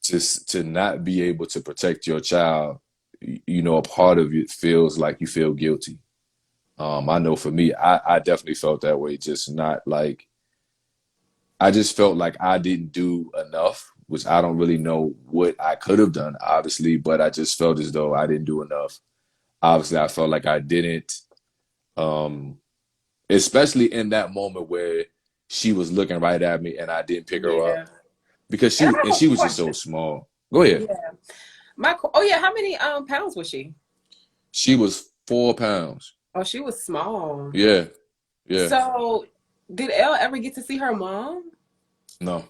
to not be able to protect your child, you know, a part of it feels like you feel guilty. I know for me, I definitely felt that way. Just not like, I just felt like I didn't do enough, which I don't really know what I could have done, obviously, but I just felt as though I didn't do enough. Obviously, I felt like I didn't, especially in that moment where she was looking right at me and I didn't pick her up, because she was just so small. Go ahead. How many pounds was she? She was 4 pounds. Oh, she was small. Yeah. Yeah. So did Elle ever get to see her mom? No.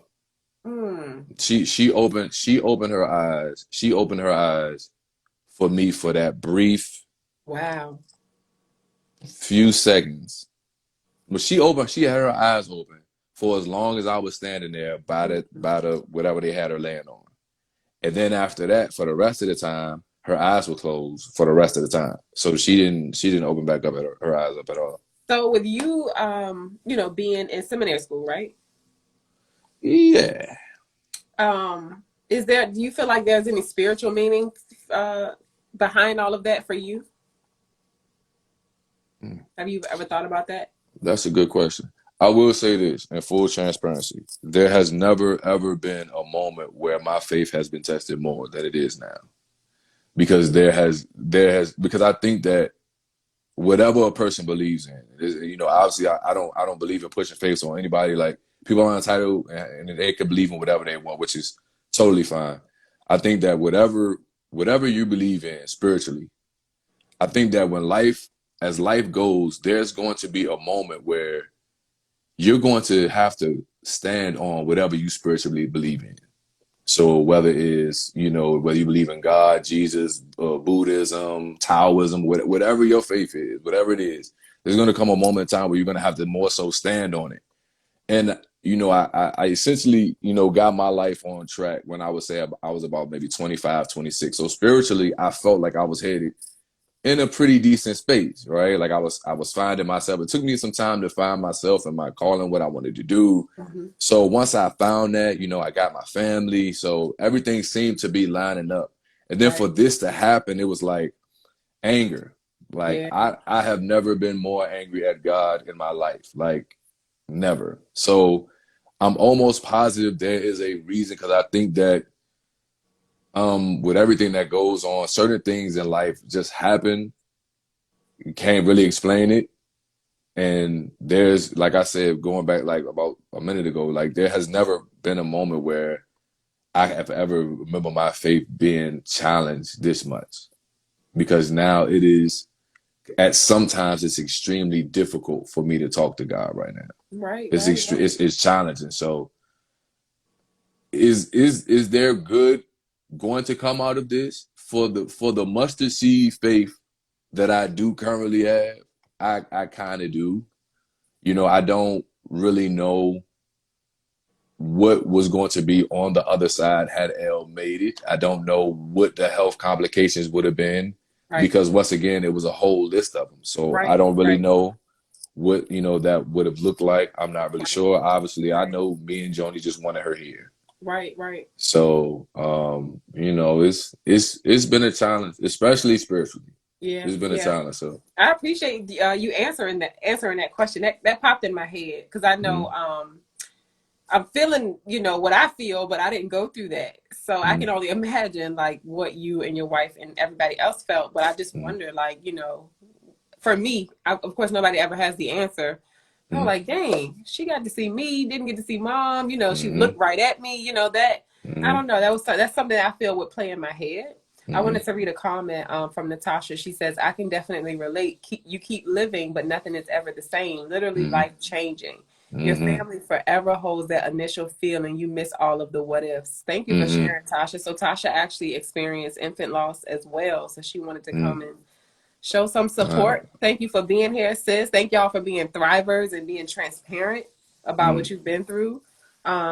She opened her eyes. She opened her eyes for me for that brief few seconds. But she had her eyes open for as long as I was standing there by the whatever they had her laying on. And then after that, for the rest of the time, her eyes were closed for the rest of the time. So she didn't open back up her eyes up at all. So with you, you know, being in seminary school, right? Yeah. Do you feel like there's any spiritual meaning behind all of that for you? Have you ever thought about that? That's a good question. I will say this in full transparency. There has never, ever been a moment where my faith has been tested more than it is now. Because because I think that whatever a person believes in, you know, obviously I don't believe in pushing faith on anybody. Like, people are entitled and they can believe in whatever they want, which is totally fine. I think that whatever you believe in spiritually, I think that as life goes, there's going to be a moment where you're going to have to stand on whatever you spiritually believe in. So whether it's, you know, whether you believe in God, Jesus, Buddhism, Taoism, whatever your faith is, whatever it is, there's going to come a moment in time where you're going to have to more so stand on it. And, you know, I essentially, you know, got my life on track when I would say I was about maybe 25, 26. So spiritually, I felt like I was headed in a pretty decent space, right? Like I was finding myself. It took me some time to find myself and my calling, what I wanted to do. So once I found that, you know, I got my family. So everything seemed to be lining up. And then for this to happen, it was like anger. Like I have never been more angry at God in my life. Like, never. So I'm almost positive there is a reason, because I think that with everything that goes on, certain things in life just happen. You can't really explain it. And there's, like I said, going back like about a minute ago, like there has never been a moment where I have ever remember my faith being challenged this much. Because now it is, sometimes it's extremely difficult for me to talk to God right now. It's challenging. So is there good going to come out of this for the mustard seed faith that I do currently have? I kind of do. You know, I don't really know what was going to be on the other side had Elle made it. I don't know what the health complications would have been Right. because once again, it was a whole list of them. So I Right. don't really Right. know what, that would have looked like. I'm not really Right. sure. Obviously, I Right. know me and Joni just wanted her here. Right. Right. So, it's been a challenge, especially spiritually. Yeah. It's been a Yeah. challenge. So, I appreciate you answering that question. That popped in my head because I know mm-hmm, I'm feeling, what I feel, but I didn't go through that. So I mm-hmm, can only imagine like what you and your wife and everybody else felt. But I just mm-hmm, wonder, like, for me, of course, nobody ever has the answer. I was like, dang, she got to see me, didn't get to see mom. She mm-hmm, looked right at me. That I mm-hmm, don't know. That's something that I feel would play in my head. I mm-hmm, wanted to read a comment from Natasha. She says, I can definitely relate. You keep living, but nothing is ever the same. Literally mm-hmm, life changing. Your mm-hmm, family forever holds that initial feeling. You miss all of the what ifs. Thank you for mm-hmm, sharing, Tasha. So Tasha actually experienced infant loss as well. So she wanted to mm-hmm. come and show some support. Thank you for being here, sis. Thank y'all for being thrivers and being transparent about what you've been through.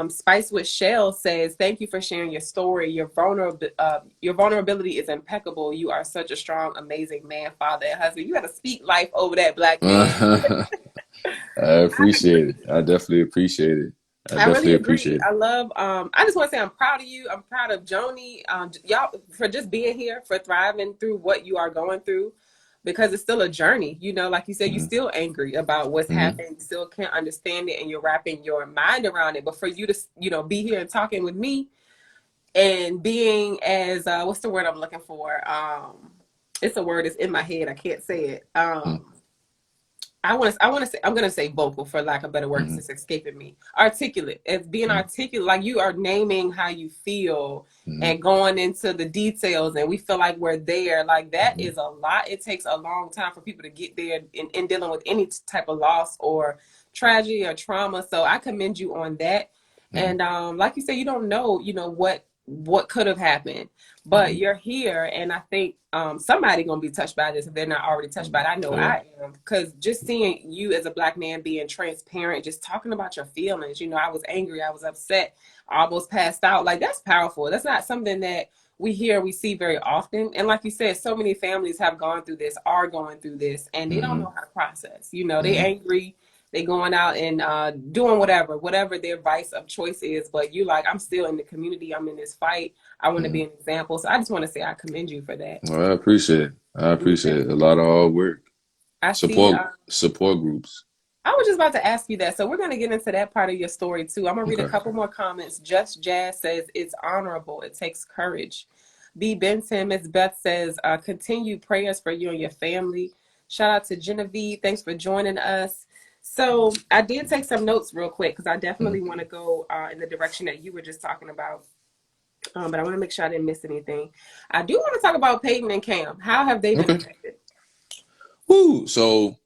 Spice with Shell says, "Thank you for sharing your story. Your vulnerability is impeccable. You are such a strong, amazing man, father, and husband. You got to speak life over that black man." I I appreciate it. agree. I definitely appreciate it. I I really definitely agree. appreciate it. I love. I just want to say I'm proud of you. I'm proud of Joni. Y'all for just being here, for thriving through what you are going through, because it's still a journey. Like you said, you're Mm-hmm, still angry about what's mm-hmm, happening. You still can't understand it, and you're wrapping your mind around it. But for you to, be here and talking with me and being as what's the word I'm looking for? It's a word that's in my head. I can't say it. I want to say, I'm going to say vocal for lack of better word because mm-hmm, it's escaping me. Articulate. It's being mm-hmm, articulate, like you are naming how you feel mm-hmm, and going into the details, and we feel like we're there. Like that mm-hmm, is a lot. It takes a long time for people to get there in dealing with any type of loss or tragedy or trauma. So I commend you on that. mm-hmm, And like you said, you don't know, what could have happened, but mm-hmm. you're here, and I think somebody gonna be touched by this if they're not already touched by it. I know Yeah. I am, because just seeing you as a black man being transparent, just talking about your feelings. I was angry, I was upset, I almost passed out. Like that's powerful. That's not something that we see very often. And like you said, so many families have gone through this, are going through this, and they don't Mm-hmm, know how to process. They mm-hmm, angry, they going out and doing whatever their vice of choice is. But you like, I'm still in the community. I'm in this fight. I want to mm-hmm. be an example. So I just want to say I commend you for that. Well, I appreciate it. I appreciate Okay. it. A lot of hard work. I see. Support groups. I was just about to ask you that. So we're going to get into that part of your story too. I'm going to read a Okay. couple more comments. Just Jazz says, it's honorable. It takes courage. B. Benson, Miss Beth says, continued prayers for you and your family. Shout out to Genevieve. Thanks for joining us. So I did take some notes real quick because I Mm-hmm. definitely want to go in the direction that you were just talking about. But I want to make sure I didn't miss anything. I do want to talk about Peyton and Cam. How have they been Okay. affected? Woo. So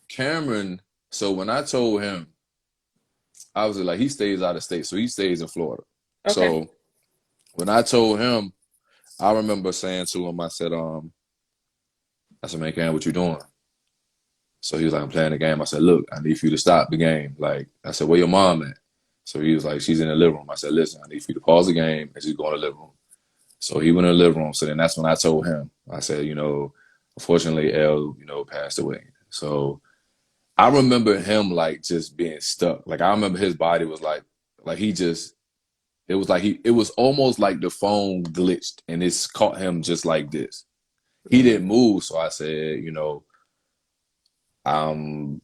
Cameron. So when I told him, I was like, he stays out of state, so he stays in Florida. Okay. So when I told him, I remember saying to him, I said, man, Cam, what you doing? So he was like, I'm playing the game. I said, look, I need for you to stop the game. Like, I said, where your mom at? So he was like, she's in the living room. I said, listen, I need for you to pause the game and just go in the living room. So he went in the living room. So then that's when I told him, I said, unfortunately, Elle, passed away. So I remember him like just being stuck. Like I remember his body was like he just, it was almost like the phone glitched and it's caught him just like this. He Mm-hmm. didn't move. So I said, um,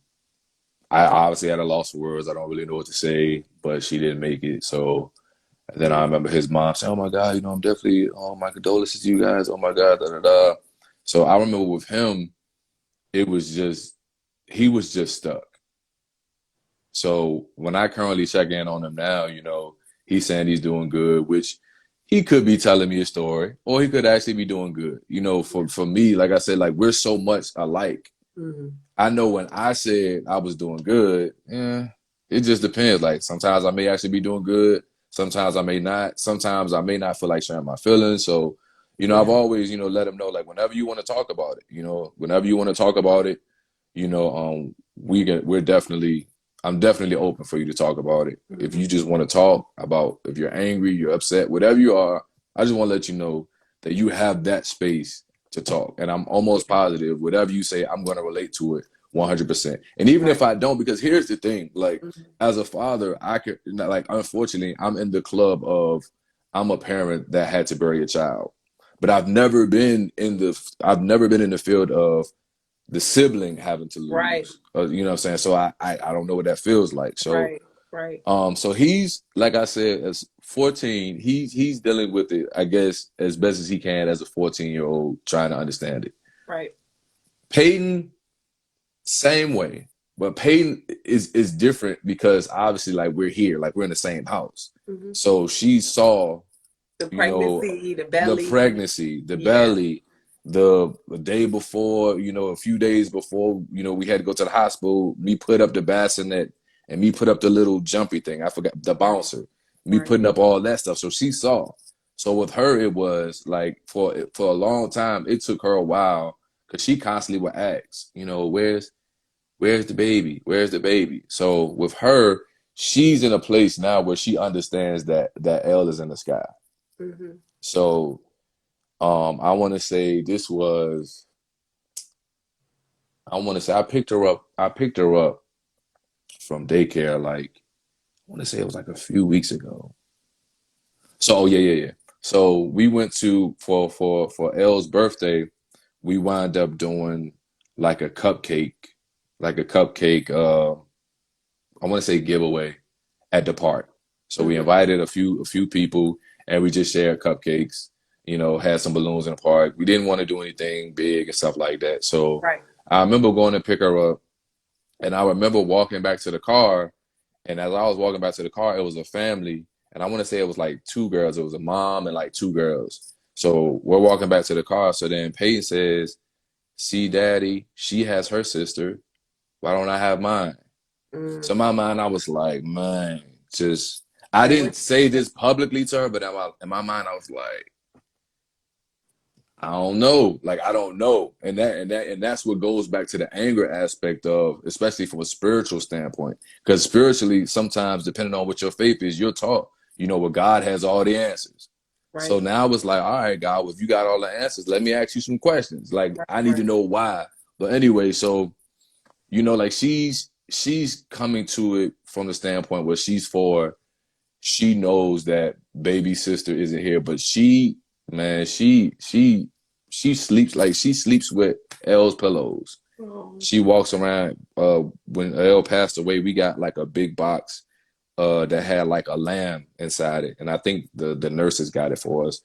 I obviously had a loss for words. I don't really know what to say, but she didn't make it. So then I remember his mom saying, "Oh my God, I'm definitely, oh my condolences to you guys. Oh my God, da da da." So I remember with him, it was just he was just stuck. So when I currently check in on him now, he's saying he's doing good, which he could be telling me a story, or he could actually be doing good. For me, like I said, like we're so much alike. Mm-hmm. I know when I said I was doing good, it just depends. Like sometimes I may actually be doing good, sometimes I may not. Sometimes I may not feel like sharing my feelings. So, I've Yeah. always, let him know like whenever you want to talk about it, whenever you want to talk about it, we're definitely I'm definitely open for you to talk about it. If you just want to talk about, if you're angry, you're upset, whatever you are, I just want to let you know that you have that space to talk. And I'm almost positive whatever you say, I'm going to relate to it 100%. And even if I don't, because here's the thing, like as a father, I could, like, unfortunately, I'm in the club of, I'm a parent that had to bury a child, but I've never been in the field of the sibling having to lose. You know what I'm saying? So I don't know what that feels like. So so he's, like I said, as 14, he's dealing with it, I guess, as best as he can as a 14-year-old trying to understand it. Peyton, same way. But Peyton is different because obviously, like, we're here, like we're in the same house. So she saw the pregnancy, the belly, belly, the day before, a few days before, we had to go to the hospital. Me put up the bassinet and me put up the little jumpy thing. I forgot the bouncer. Me putting up all that stuff. So she saw. So with her, it was like for a long time. It took her a while because she constantly would ask, where's the baby? Where's the baby? So with her, she's in a place now where she understands that L is in the sky. So I want to say I picked her up from daycare, like, I want to say it was like a few weeks ago. So yeah. So we went to for Elle's birthday, we wound up doing like a cupcake, I want to say giveaway at the park. So we invited a few people and we just shared cupcakes, had some balloons in the park. We didn't want to do anything big and stuff like that. So I remember going to pick her up, and I remember walking back to the car. And as I was walking back to the car, it was a family. And I want to say it was like two girls. It was a mom and like two girls. So we're walking back to the car. So then Peyton says, "See, Daddy, she has her sister. Why don't I have mine?" So in my mind, I was like, man, I didn't say this publicly to her, but in my mind, I was like, I don't know. Like, I don't know. And that's what goes back to the anger aspect of, especially from a spiritual standpoint. Because spiritually, sometimes, depending on what your faith is, you're taught, where God has all the answers. So now it's like, all right, God, well, if you got all the answers, let me ask you some questions. Like, I need to know why. But anyway, so, like she's coming to it from the standpoint where she knows that baby sister isn't here, but she sleeps with L's pillows. She walks around. When L passed away, we got like a big box that had like a lamb inside it, and I think the nurses got it for us.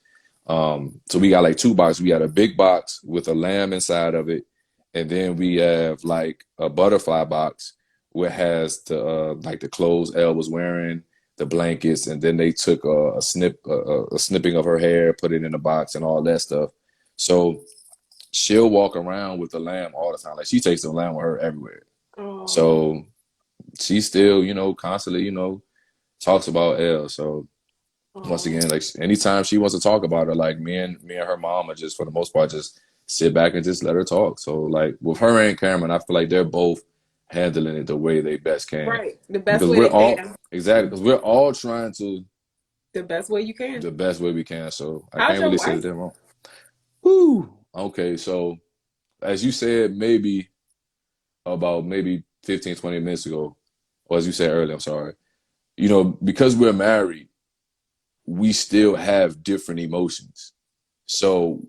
So we got like two boxes. We got a big box with a lamb inside of it, and then we have like a butterfly box where it has the clothes Elle was wearing, the blankets, and then they took a snipping of her hair, put it in a box, and all that stuff. So she'll walk around with the lamb all the time. Like, she takes the lamb with her everywhere. So she still, constantly, talks about Elle. So once again, like, anytime she wants to talk about her, like, me and her mom are just, for the most part, just sit back and just let her talk. So like with her and Cameron, I feel like they're both handling it the way they best can. The best way they can. Exactly, because we're all trying to the best way you can. The best way we can. So I can't really say that wrong. Woo. Okay, so as you said, maybe 15, 20 minutes ago, or as you said earlier, I'm sorry, because we're married, we still have different emotions. So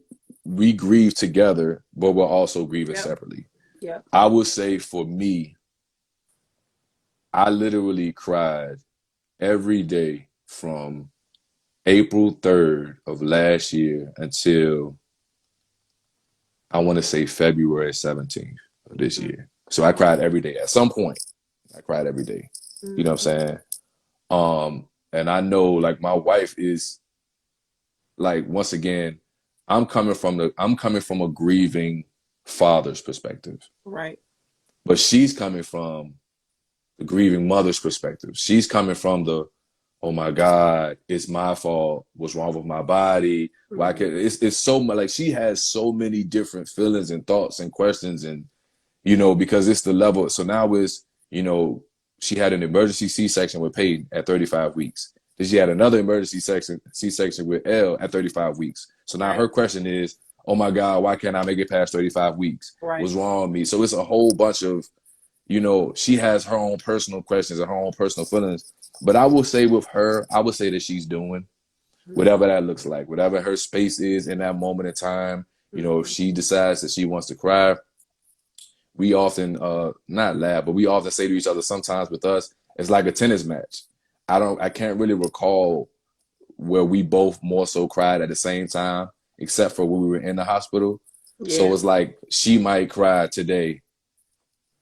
we grieve together, but we're also grieving separately. Yeah. I would say for me, I literally cried every day from April 3rd of last year until, I want to say, February 17th of this year. So I cried every day. At some point, I cried every day. You know what I'm saying? And I know, like, my wife is, like, once again, I'm coming from a grieving father's perspective. Right. But she's coming from the grieving mother's perspective. She's coming from the, oh my God, it's my fault. What's wrong with my body? Why can't it's so much, like, she has so many different feelings and thoughts and questions, and because it's the level. So now it's, she had an emergency C-section with Peyton at 35 weeks. Then she had another emergency C-section with Elle at 35 weeks. So now her question is, oh my God, why can't I make it past 35 weeks? Right. What's wrong with me? So it's a whole bunch of, you know, she has her own personal questions and her own personal feelings. But I will say with her, I would say that she's doing whatever that looks like, whatever her space is in that moment in time. You know, if she decides that she wants to cry, we often not laugh, but we often say to each other sometimes with us, it's like a tennis match. I can't really recall where we both more so cried at the same time, except for when we were in the hospital. Yeah. So it's like she might cry today,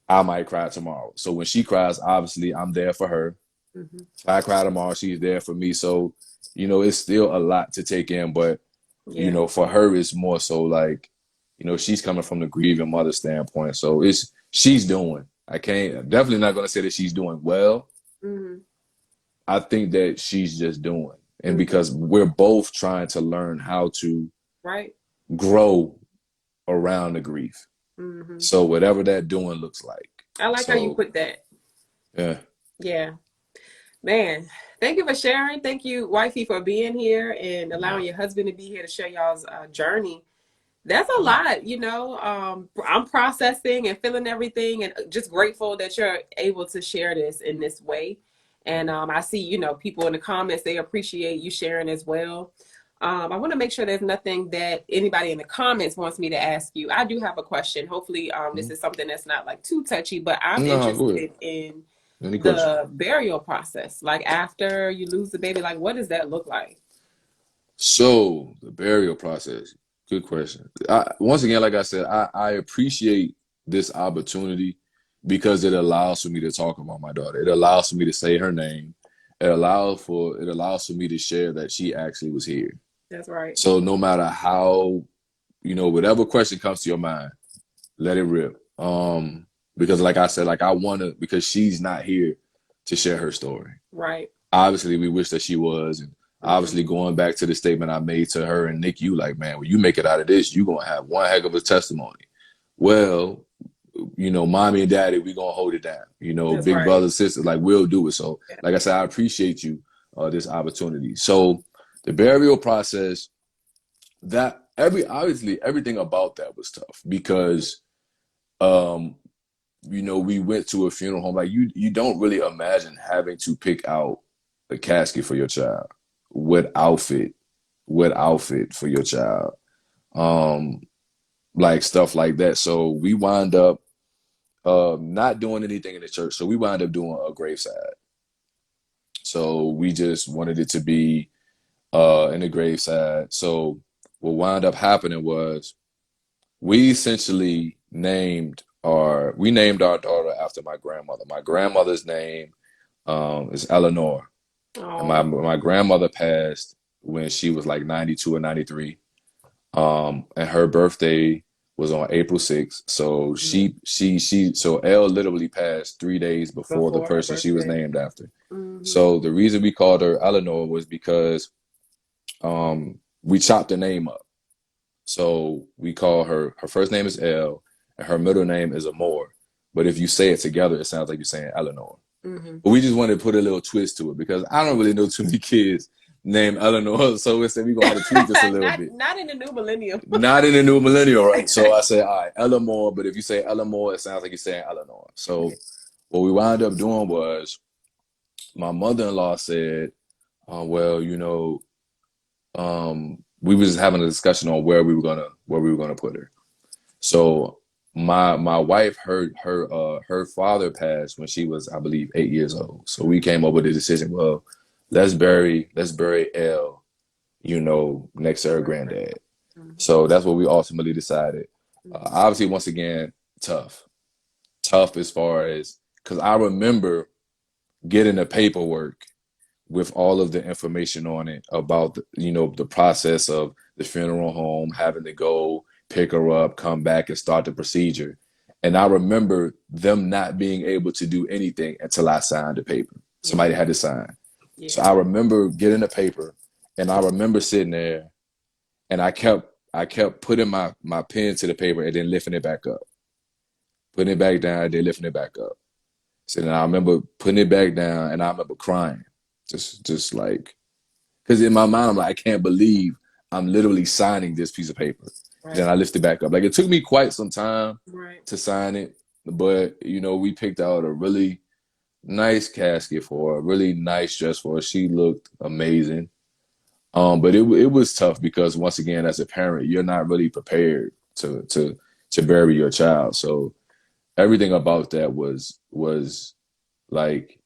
I might cry tomorrow. So when she cries, obviously I'm there for her. If I cry tomorrow, she's there for me. So, you know, it's still a lot to take in, but you know, for her, it's more so like, you know, she's coming from the grieving mother standpoint. So she's doing. I'm definitely not going to say that she's doing well. I think that she's just doing. And because we're both trying to learn how to grow around the grief. So whatever that doing looks like. I like how you put that. Yeah. Yeah. Man, thank you for sharing. Thank you, wifey, for being here and allowing your husband to be here to share y'all's journey. That's a lot, you know. I'm processing and feeling everything and just grateful that you're able to share this in this way. And I see, you know, people in the comments, they appreciate you sharing as well. I want to make sure there's nothing that anybody in the comments wants me to ask you. I do have a question. Hopefully, this is something that's not like too touchy, but I'm interested in the burial process. Like after you lose the baby, like what does that look like? So the burial process. Good question. Once again, like I said, I appreciate this opportunity because it allows for me to talk about my daughter. It allows for me to say her name. It allows for me to share that she actually was here. That's right. So no matter how, you know, whatever question comes to your mind, let it rip. Because like I said, like because she's not here to share her story. Right. Obviously, we wish that she was. And obviously, going back to the statement I made to her and Nick, you like, man, when you make it out of this, you're going to have one heck of a testimony. Well, you know, mommy and daddy, we're going to hold it down. You know, That's big brothers, sisters, like we'll do it. So like I said, I appreciate you, this opportunity. So the burial process, obviously everything about that was tough because, you know, we went to a funeral home. Like you don't really imagine having to pick out a casket for your child. What outfit for your child, like stuff like that. So we wind up not doing anything in the church. So we wind up doing a graveside. So we just wanted it to be in the graveside. So what wound up happening was we essentially named our daughter after my grandmother. My grandmother's name is Eleanor. And my grandmother passed when she was like 92 or 93. And her birthday was on April 6th. So so Elle literally passed 3 days before the person she was named after. So the reason we called her Eleanor was because we chopped her name up. So we call her first name is Elle and her middle name is Amor. But if you say it together, it sounds like you're saying Eleanor. But we just wanted to put a little twist to it because I don't really know too many kids named Eleanor. So we said we're going to tweak this a little bit. Not in the new millennium. Not in the new millennium, right? So I said, all right, Eleanor. But if you say Eleanor, it sounds like you're saying Eleanor. So what we wound up doing was my mother-in-law said, well, you know, we was just having a discussion on where we were gonna put her. So my wife, her father passed when she was, I believe, 8 years old. So we came up with the decision, well, let's bury Elle, you know, next to her granddad. So that's what we ultimately decided. Obviously, once again, tough as far as, because I remember getting the paperwork with all of the information on it about the process of the funeral home, having to go pick her up, come back and start the procedure. And I remember them not being able to do anything until I signed the paper. Somebody had to sign. Yeah. So I remember getting the paper and I remember sitting there and I kept putting my pen to the paper and then lifting it back up. Putting it back down and then lifting it back up. So then I remember putting it back down, and I remember crying, just like, because in my mind I'm like, I can't believe I'm literally signing this piece of paper. Then Right. I lift it back up. Like it took me quite some time Right. to sign it, but we picked out a really nice casket for her, a really nice dress for her. She looked amazing. But it was tough because once again, as a parent, you're not really prepared to bury your child. So everything about that was like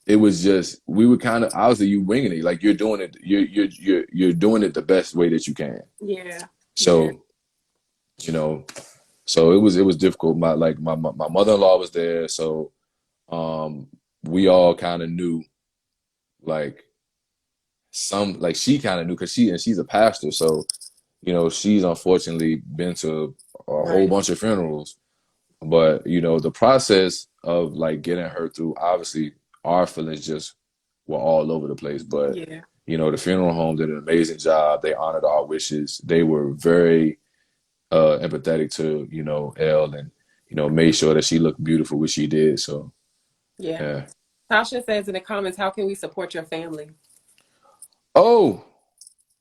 it was just we were kind of obviously you winging it, like you're doing it, you're doing it the best way that you can. Yeah. Yeah. So you know, so it was difficult. My mother-in-law was there, so um we all kind of knew like she kind of knew because she's a pastor, so she's unfortunately been to a whole Right. bunch of funerals. But the process of like getting her through, obviously our feelings just were all over the place. But Yeah. the funeral home did an amazing job. They honored our wishes. They were very empathetic to Elle, and made sure that she looked beautiful, which she did. So Yeah. yeah. Tasha says in the comments, how can we support your family? Oh,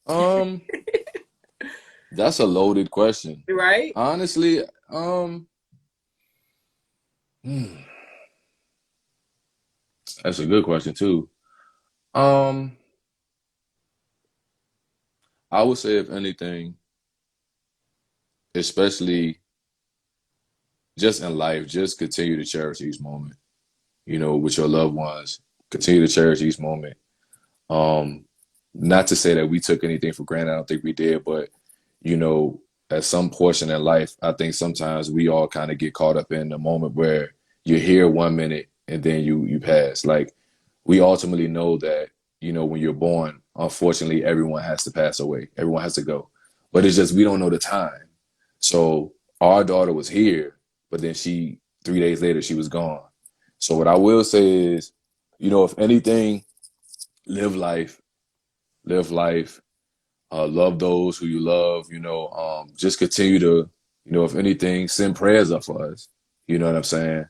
um, that's a loaded question. Right? Honestly, hmm, that's a good question too. Um, I would say if anything, especially just in life, just continue to cherish each moment, with your loved ones. Continue to cherish each moment. Um, Not to say that we took anything for granted. I don't think we did, but you know, at some portion in life, I think sometimes we all kind of get caught up in the moment where you're here 1 minute and then you pass. Like we ultimately know that, when you're born, unfortunately, everyone has to pass away. Everyone has to go. But it's just we don't know the time. So our daughter was here, but then 3 days later, she was gone. So what I will say is, if anything, live life, live life, love those who you love, just continue to, if anything, send prayers up for us. You know what I'm saying?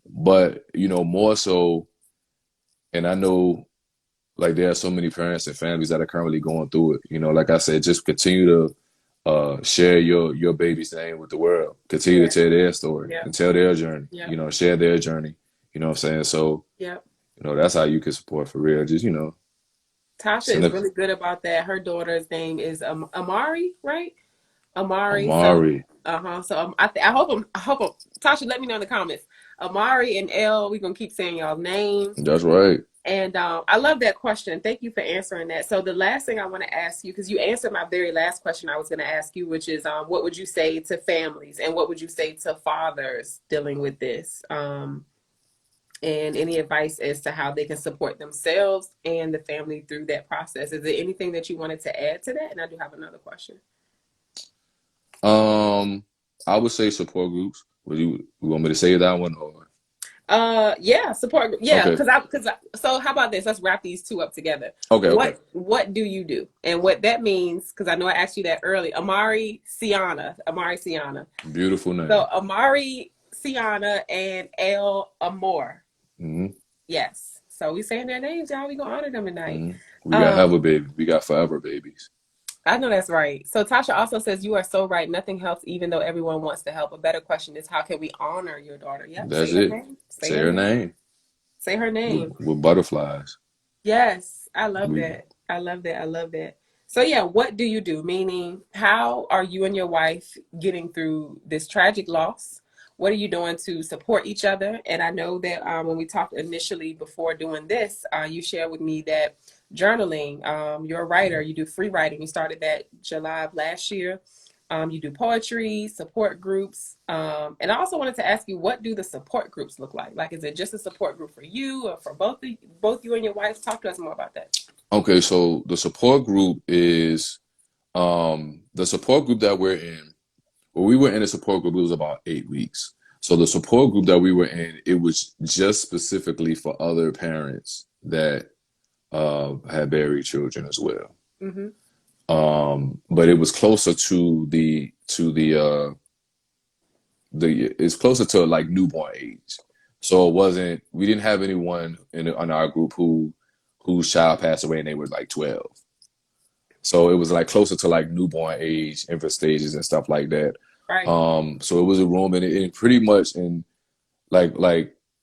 But, more so, and I know like there are so many parents and families that are currently going through it. Like I said, just continue to share your baby's name with the world. Continue to Yeah. tell their story Yep. and tell their journey. Yep. Share their journey. You know what I'm saying? So, Yep. that's how you can support for real. Just, Tasha send is a really good about that. Her daughter's name is Amari, right? Amari. So, Amari. So I hope Tasha, let me know in the comments. Amari and Elle, we're gonna keep saying y'all names. That's right. And I love that question. Thank you for answering that. So the last thing I want to ask you, because you answered my very last question I was going to ask you, which is what would you say to families and what would you say to fathers dealing with this? And any advice as to how they can support themselves and the family through that process. Is there anything that you wanted to add to that? And I do have another question. I would say support groups. Would you want me to say that one or Yeah, support group. Yeah, okay. so how about this? Let's wrap these two up together. Okay, okay. What do you do? And what that means, because I know I asked you that early. Amari Siana. Beautiful name. So Amari Siana and El Amor. Mm-hmm. Yes. So we saying their names, y'all. We gonna honor them tonight. Mm-hmm. We got have a baby. We got forever babies. I know that's right. So Tasha also says you are so right. Nothing helps, even though everyone wants to help. A better question is, how can we honor your daughter? Yep. That's Say her it. name. Say her name. Say her name. With butterflies. Yes, I love that. I love that. I love that. So yeah, what do you do? Meaning, how are you and your wife getting through this tragic loss? What are you doing to support each other? And I know that when we talked initially before doing this, you shared with me that journaling, you're a writer, you do free writing. You started that July of last year. You do poetry, support groups. And I also wanted to ask you, what do the support groups look like? Like, is it just a support group for you or for both you and your wife? Talk to us more about that. Okay, so the support group is the support group that we're in. Well, we were in a support group, it was about 8 weeks. So the support group that we were in, it was just specifically for other parents that had buried children as well. Mm-hmm. But it was closer to the it's closer to like newborn age. So we didn't have anyone in our group whose child passed away and they were like 12. So it was like closer to like newborn age, infant stages and stuff like that. Right. So it was a room and it pretty much in like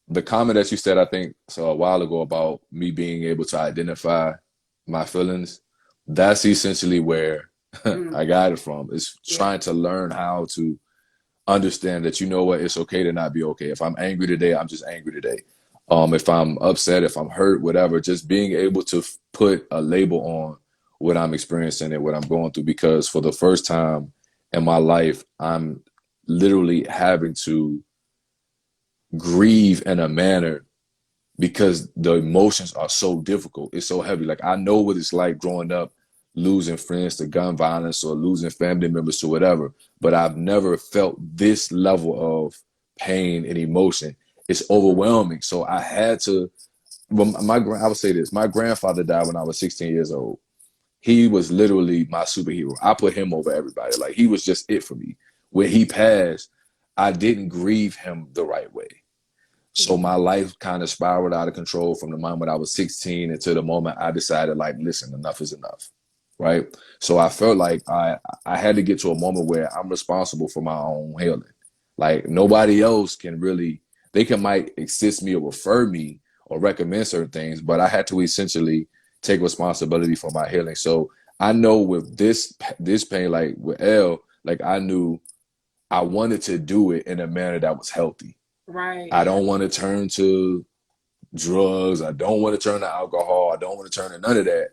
the comment that you said, I think so a while ago about me being able to identify my feelings, that's essentially where I got it from. It's trying to learn how to understand that, you know what, it's okay to not be okay. If I'm angry today, I'm just angry today. If I'm upset, if I'm hurt, whatever, just being able to put a label on what I'm experiencing and what I'm going through. Because for the first time in my life, I'm literally having to grieve in a manner because the emotions are so difficult. It's so heavy. Like I know what it's like growing up, losing friends to gun violence or losing family members to whatever, but I've never felt this level of pain and emotion. It's overwhelming. So I had to, well, I would say this, my grandfather died when I was 16 years old. He was literally my superhero. I put him over everybody. Like he was just it for me. When he passed, I didn't grieve him the right way. So my life kind of spiraled out of control from the moment I was 16 until the moment I decided, like, listen, enough is enough, right? So I felt like I had to get to a moment where I'm responsible for my own healing. Like nobody else can really, might assist me or refer me or recommend certain things, but I had to essentially take responsibility for my healing. So I know with this pain, like with L, like I knew I wanted to do it in a manner that was healthy. Right. I don't want to turn to drugs. I don't want to turn to alcohol. I don't want to turn to none of that.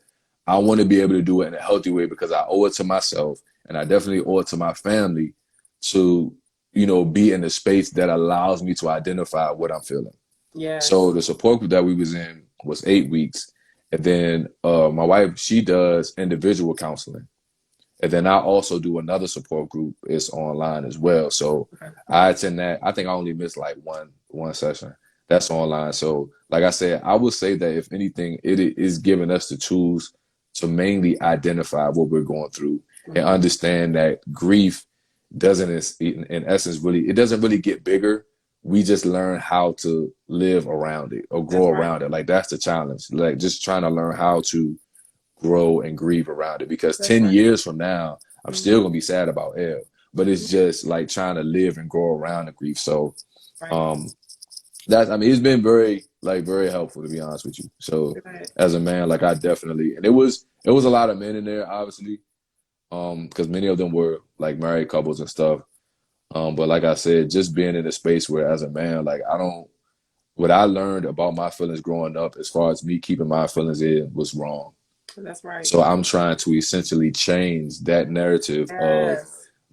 I want to be able to do it in a healthy way because I owe it to myself and I definitely owe it to my family to, be in a space that allows me to identify what I'm feeling. Yeah. So the support group that we was in was 8 weeks. And then my wife, she does individual counseling. And then I also do another support group. It's online as well. So I attend that. I think I only missed like one session. That's online. So like I said, I would say that if anything, it is giving us the tools to mainly identify what we're going through and understand that grief doesn't, in essence, it doesn't really get bigger. We just learn how to live around it or grow around it. Like that's the challenge. Like just trying to learn how to grow and grieve around it because 10 years from now, I'm still going to be sad about L, but it's just like trying to live and grow around the grief. So, it's been very helpful to be honest with you. So as a man, like I definitely, and it was a lot of men in there, obviously, because many of them were like married couples and stuff. But like I said, just being in a space where as a man, like what I learned about my feelings growing up, as far as me keeping my feelings in, was wrong. That's right. So I'm trying to essentially change that narrative of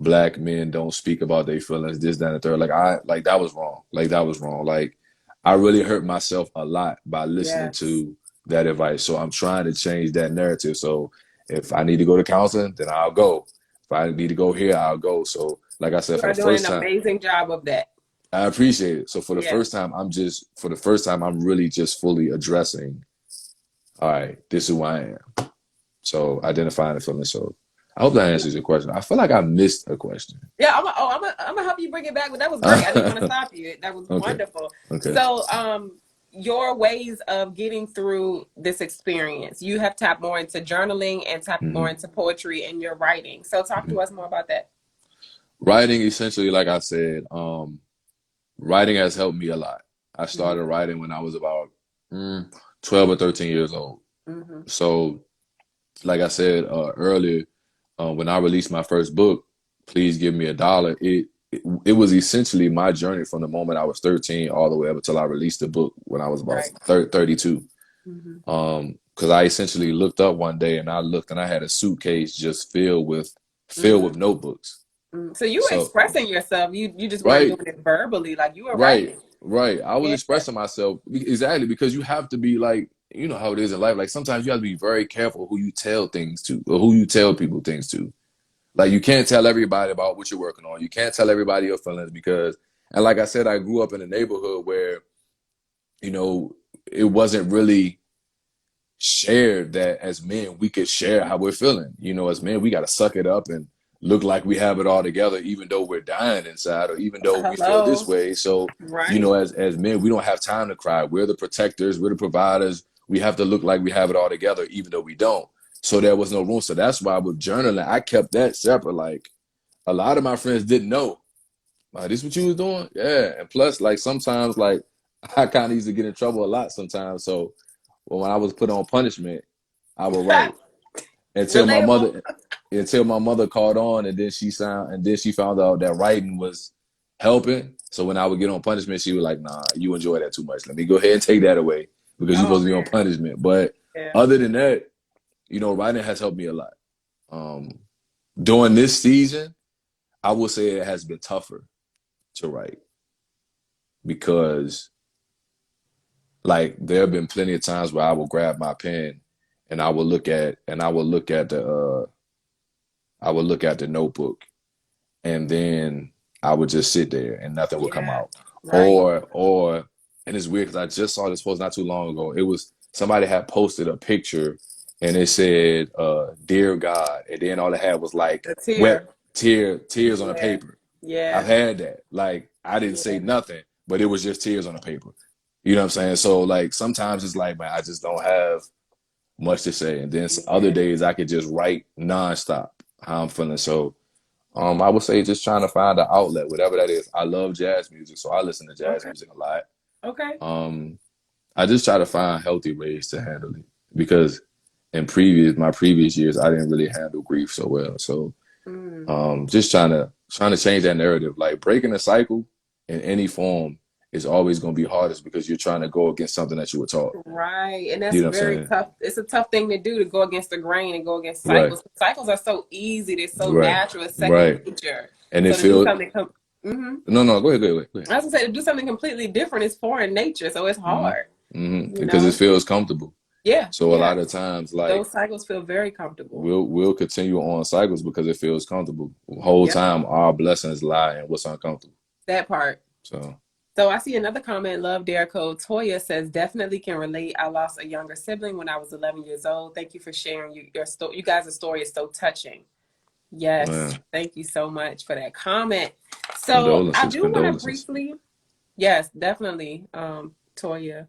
Black men don't speak about their feelings, this, that, and the third. Like that was wrong. Like that was wrong. Like I really hurt myself a lot by listening to that advice. So I'm trying to change that narrative. So if I need to go to counseling, then I'll go. If I need to go here, I'll go. So like I said, for the first time, doing an amazing job of that. I appreciate it. So for the first time, I'm really just fully addressing, all right, this is who I am. So identifying the feeling. So I hope that answers your question. I feel like I missed a question. Yeah, I'm gonna help you bring it back, but that was great. I didn't want to stop you. That was wonderful. Okay. So, your ways of getting through this experience, you have tapped more into journaling and tapped more into poetry in your writing. So talk to us more about that. Writing, essentially, like I said, writing has helped me a lot. I started writing when I was about 12 or 13 years old. So like I said earlier, when I released my first book, Please Give Me $1, it was essentially my journey from the moment I was 13 all the way up until I released the book when I was about 32. Because I essentially looked up one day and I had a suitcase just filled with notebooks. So you were expressing yourself. You just weren't doing it verbally, like you were writing. Right. I was expressing myself exactly because you have to be like, you know how it is in life. Like sometimes you have to be very careful who you tell things to or who you tell people things to. Like you can't tell everybody about what you're working on. You can't tell everybody your feelings and like I said, I grew up in a neighborhood where, it wasn't really shared that as men we could share how we're feeling. As men, we got to suck it up and look like we have it all together, even though we're dying inside, or even though we feel this Hello. way. So, you Right. know, as men, we don't have time to cry. We're the protectors, we're the providers. We have to look like we have it all together, even though we don't. So there was no room. So that's why with journaling, I kept that separate. Like a lot of my friends didn't know. Like, this what you was doing? Yeah. And plus, like sometimes, like I kind of used to get in trouble a lot sometimes. So when I was put on punishment, I would write until my Relatable. mother caught on, and then she found out that writing was helping. So when I would get on punishment, she was like, "Nah, you enjoy that too much. Let me go ahead and take that away because you're Oh supposed to be on man. punishment." But Yeah. other than that, you know, writing has helped me a lot. Um, During this season, I will say it has been tougher to write because, like, there have been plenty of times where I will grab my pen and I would look at the notebook, and then I would just sit there and nothing would come Yeah. out. Right. And it's weird because I just saw this post not too long ago. It was somebody had posted a picture and it said, "Dear God," and then all it had was like The wet tear. tears on the Yeah. paper. I've Yeah. had that. Like I didn't say Yeah. nothing, but it was just tears on the paper. You know what I'm saying? So like sometimes it's like, man, I just don't have much to say, and then other Yeah. days I could just write nonstop how I'm feeling. So I would say just trying to find an outlet, whatever that is. I love jazz music, so I listen to jazz Okay. music a lot. Okay. Um, I just try to find healthy ways to handle it because in my previous years, I didn't really handle grief so well. So Mm. just trying to change that narrative. Like breaking a cycle in any form is always going to be hardest because you're trying to go against something that you were taught. Right. And You that's know what I'm very saying? tough. It's a tough thing to do, to go against the grain and go against Right, cycles. Cycles are so easy. They're so right, natural. It's second right. nature. And it So to do feels something, mm-hmm. no, no. Go ahead, go ahead, go ahead. I was gonna say, to do something completely different is foreign nature. So it's Hmm. hard, you Because it know? feels comfortable. Yeah. So a Yeah. lot of times, like Those cycles feel very comfortable. we'll continue on cycles because it feels comfortable. The whole Yep. time, our blessings lie in what's uncomfortable. That part. So So I see another comment. Love Derico Toya says, definitely can relate. I lost a younger sibling when I was 11 years old. Thank you for sharing your story. You guys' story is so touching. Yes. man, Thank you so much for that comment. So I condolences, do want to condolences. briefly, yes, definitely, Toya.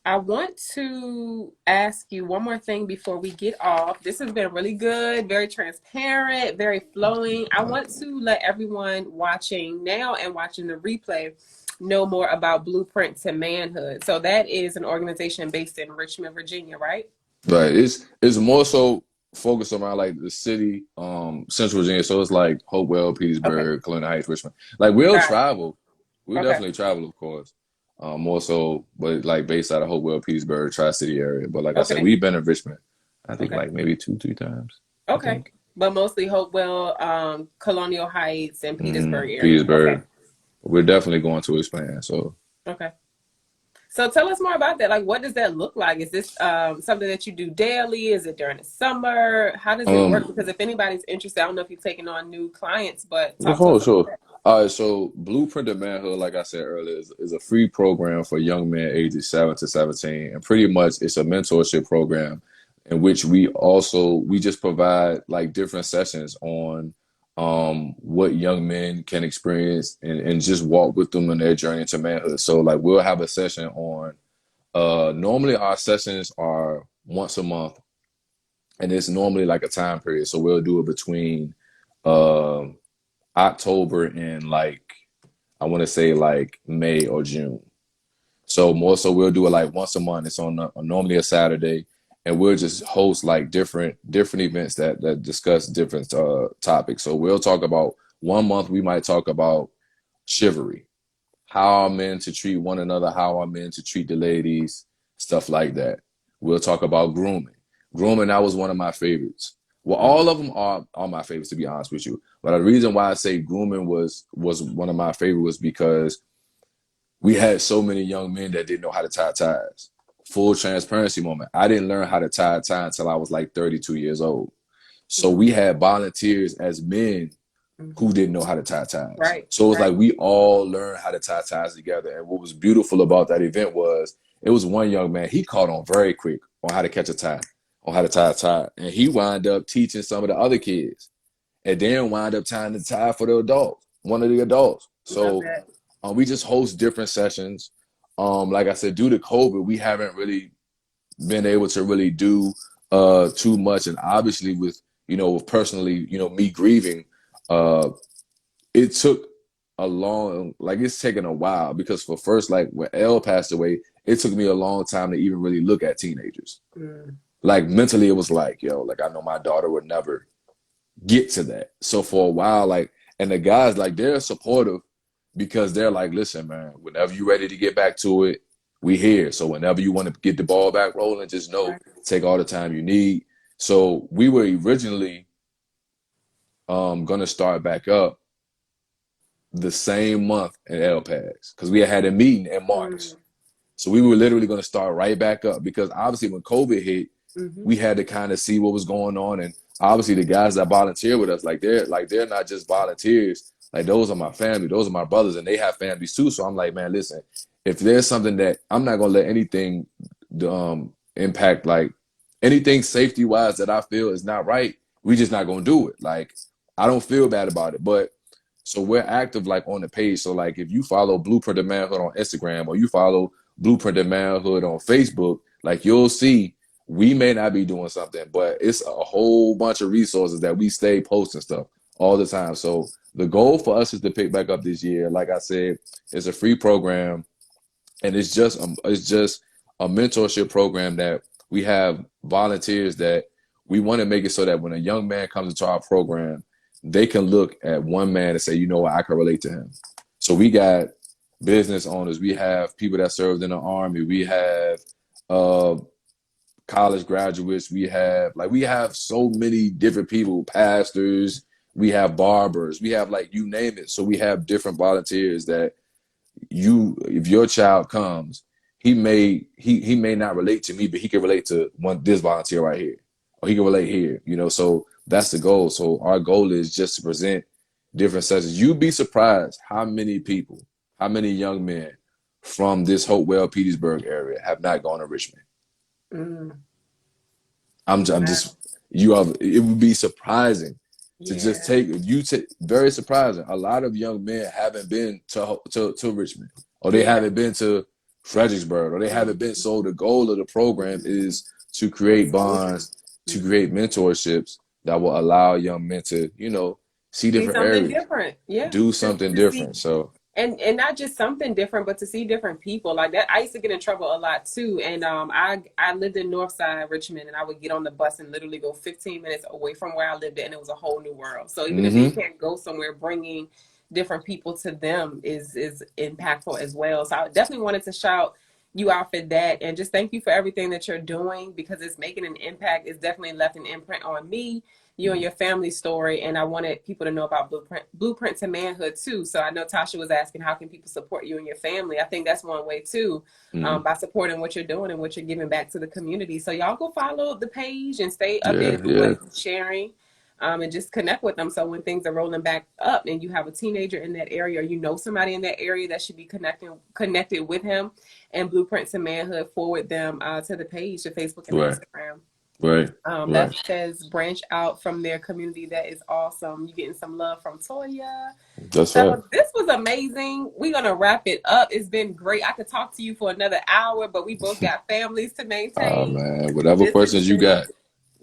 I want to ask you one more thing before we get off. This has been really good, very transparent, very flowing. I want to let everyone watching now and watching the replay know more about Blueprint to Manhood. So that is an organization based in Richmond, Virginia, right? Right. It's more so focused around like the city, Central Virginia. So it's like Hopewell, Okay, Petersburg, Colonial Heights, Richmond. Like we'll got it. travel. We'll Okay, definitely travel, of course. More so, but like based out of Hopewell, Petersburg, Tri-City area. But like I said, okay, we've been in Richmond, I think okay, like maybe two, three times, I okay. think. But mostly Hopewell, Colonial Heights, and Petersburg area. Okay, Petersburg. We're definitely going to expand. So okay. So tell us more about that. Like, what does that look like? Is this something that you do daily? Is it during the summer? How does it work? um Because if anybody's interested, I don't know if you're taking on new clients, but talk to sure, us about sure. that. All right, so Blueprint of Manhood, like I said earlier, is a free program for young men ages 7 to 17. And pretty much it's a mentorship program in which we just provide like different sessions on what young men can experience and just walk with them on their journey to manhood. So like we'll have a session on normally our sessions are once a month, and it's normally like a time period. So we'll do it between um October and like I want to say like May or June. So more so we'll do it like once a month. It's on normally a Saturday, and we'll just host like different events that discuss different topics. So we'll talk about one month we might talk about chivalry, how are men to treat one another, how are men to treat the ladies, stuff like that. We'll talk about grooming. Grooming, that was one of my favorites. Well, all of them are my favorites, to be honest with you. But the reason why I say grooming was one of my favorites was because we had so many young men that didn't know how to tie ties. Full transparency moment. I didn't learn how to tie a tie until I was like 32 years old. So Mm-hmm. we had volunteers as men who Mm-hmm. didn't know how to tie ties. Right, So it was right. like we all learned how to tie ties together. And what was beautiful about that event was it was one young man, he caught on very quick on how to catch a tie, on how to tie a tie. And he wound up teaching some of the other kids. and then wind up tying the tie for the adults, one of the adults. Love So that. we just host different sessions. Like I said, due to COVID, we haven't really been able to really do too much. And obviously with, with personally, me grieving, it took it's taken a while because for first, like when Elle passed away, it took me a long time to even really look at teenagers. Like mentally, it was like, yo, like I know my daughter would never get to that. So for a while, like, and the guys, like, they're supportive because they're like, listen, man, whenever you're ready to get back to it, we here. So whenever you want to get the ball back rolling, just know, take all the time you need. So we were originally gonna start back up the same month in El Pass because we had a meeting in March. So we were literally going to start right back up because obviously when COVID hit, we had to kind of see what was going on. And obviously the guys that volunteer with us, they're not just volunteers. Like those are my family, those are my brothers, and they have families too. So I'm like, man, listen, if there's something that I'm not going to let anything impact, like anything safety wise that I feel is not right, we just not going to do it. Like I don't feel bad about it, but so we're active like on the page. So like if you follow Blueprint of Manhood on Instagram or you follow Blueprint of Manhood on Facebook, like you'll see we may not be doing something, but it's a whole bunch of resources that we stay posting stuff all the time. So the goal for us is to pick back up this year. Like I said, it's a free program, and it's just a mentorship program that we have volunteers that we want to make it so that when a young man comes into our program, they can look at one man and say, you know what, I can relate to him. So we got business owners, we have people that served in the Army, we have college graduates, we have so many different people, pastors, we have barbers, we have like you name it. So we have different volunteers that if your child comes, he may not relate to me, but he can relate to this volunteer right here, or he can relate here, so that's the goal. So our goal is just to present different sessions. You'd be surprised how many young men from this Hopewell, Petersburg area have not gone to Richmond. It would be surprising to just very surprising. A lot of young men haven't been to Richmond, or they haven't been to Fredericksburg, or they haven't been. So the goal of the program is to create bonds, to create mentorships that will allow young men to, see different areas, different. do something different. So and not just something different, but to see different people like that. I used to get in trouble a lot too, and I lived in Northside Richmond, and I would get on the bus and literally go 15 minutes away from where I lived, and it was a whole new world. So even if you can't go somewhere, bringing different people to them is impactful as well. So I definitely wanted to shout you out for that, and just thank you for everything that you're doing, because it's making an impact. It's definitely left an imprint on me, you and your family story, and I wanted people to know about Blueprint to Manhood too. So I know Tasha was asking, how can people support you and your family? I think that's one way too, by supporting what you're doing and what you're giving back to the community. So y'all go follow the page and stay updated with what he's sharing, and just connect with them. So when things are rolling back up and you have a teenager in that area, or you know somebody in that area that should be connected with him and Blueprint to Manhood, forward them to the page, to Facebook and Instagram. Right. That says branch out from their community. That is awesome. You're getting some love from Toya. That's right. This was amazing. We're going to wrap it up. It's been great. I could talk to you for another hour, but we both got families to maintain. Oh, man. Whatever questions you got.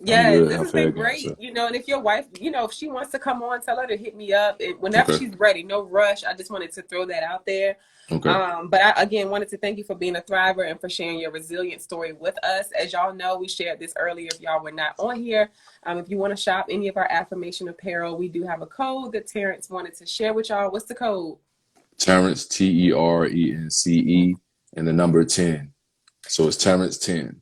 Yes, this has been great. And if your wife, if she wants to come on, tell her to hit me up whenever she's ready. No rush. I just wanted to throw that out there. Okay. But I, again, wanted to thank you for being a thriver and for sharing your resilient story with us. As y'all know, we shared this earlier. If y'all were not on here, if you want to shop any of our affirmation apparel, we do have a code that Terence wanted to share with y'all. What's the code? Terence, TERENCE, and the number 10. So it's Terence 10.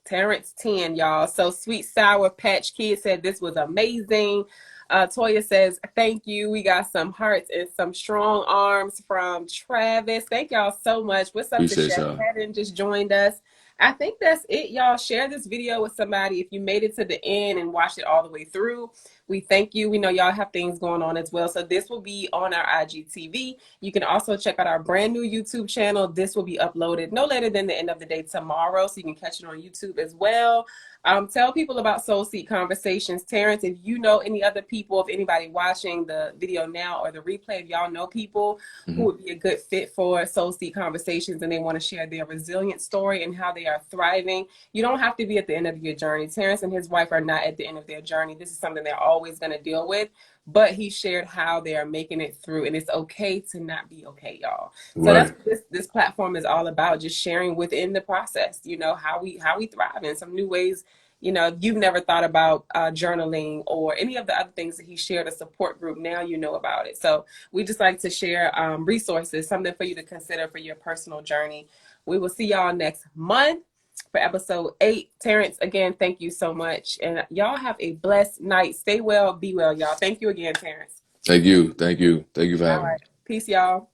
Terence 10, y'all. So Sweet Sour Patch Kid said this was amazing. Toya says, thank you. We got some hearts and some strong arms from Travis. Thank y'all so much. What's up to Chef Haddon just joined us. I think that's it, y'all. Share this video with somebody if you made it to the end and watched it all the way through. We thank you. We know y'all have things going on as well. So this will be on our IGTV. You can also check out our brand new YouTube channel. This will be uploaded no later than the end of the day tomorrow. So you can catch it on YouTube as well. Tell people about Soul Seek Conversations. Terrence, if you know any other people, if anybody watching the video now or the replay, if y'all know people who would be a good fit for Soul Seek Conversations and they want to share their resilient story and how they are thriving, you don't have to be at the end of your journey. Terrence and his wife are not at the end of their journey. This is something they're always going to deal with, but he shared how they are making it through, and it's okay to not be okay, y'all. So that's what this platform is all about, just sharing within the process, you know, how we thrive in some new ways. You know, if you've never thought about journaling or any of the other things that he shared, a support group, now you know about it. So we just like to share resources, something for you to consider for your personal journey. We will see y'all next month for episode 8. Terrence, again, thank you so much. And y'all have a blessed night. Stay well, be well, y'all. Thank you again, Terrence. Thank you. Thank you. Thank you for having me. All right. Peace, y'all.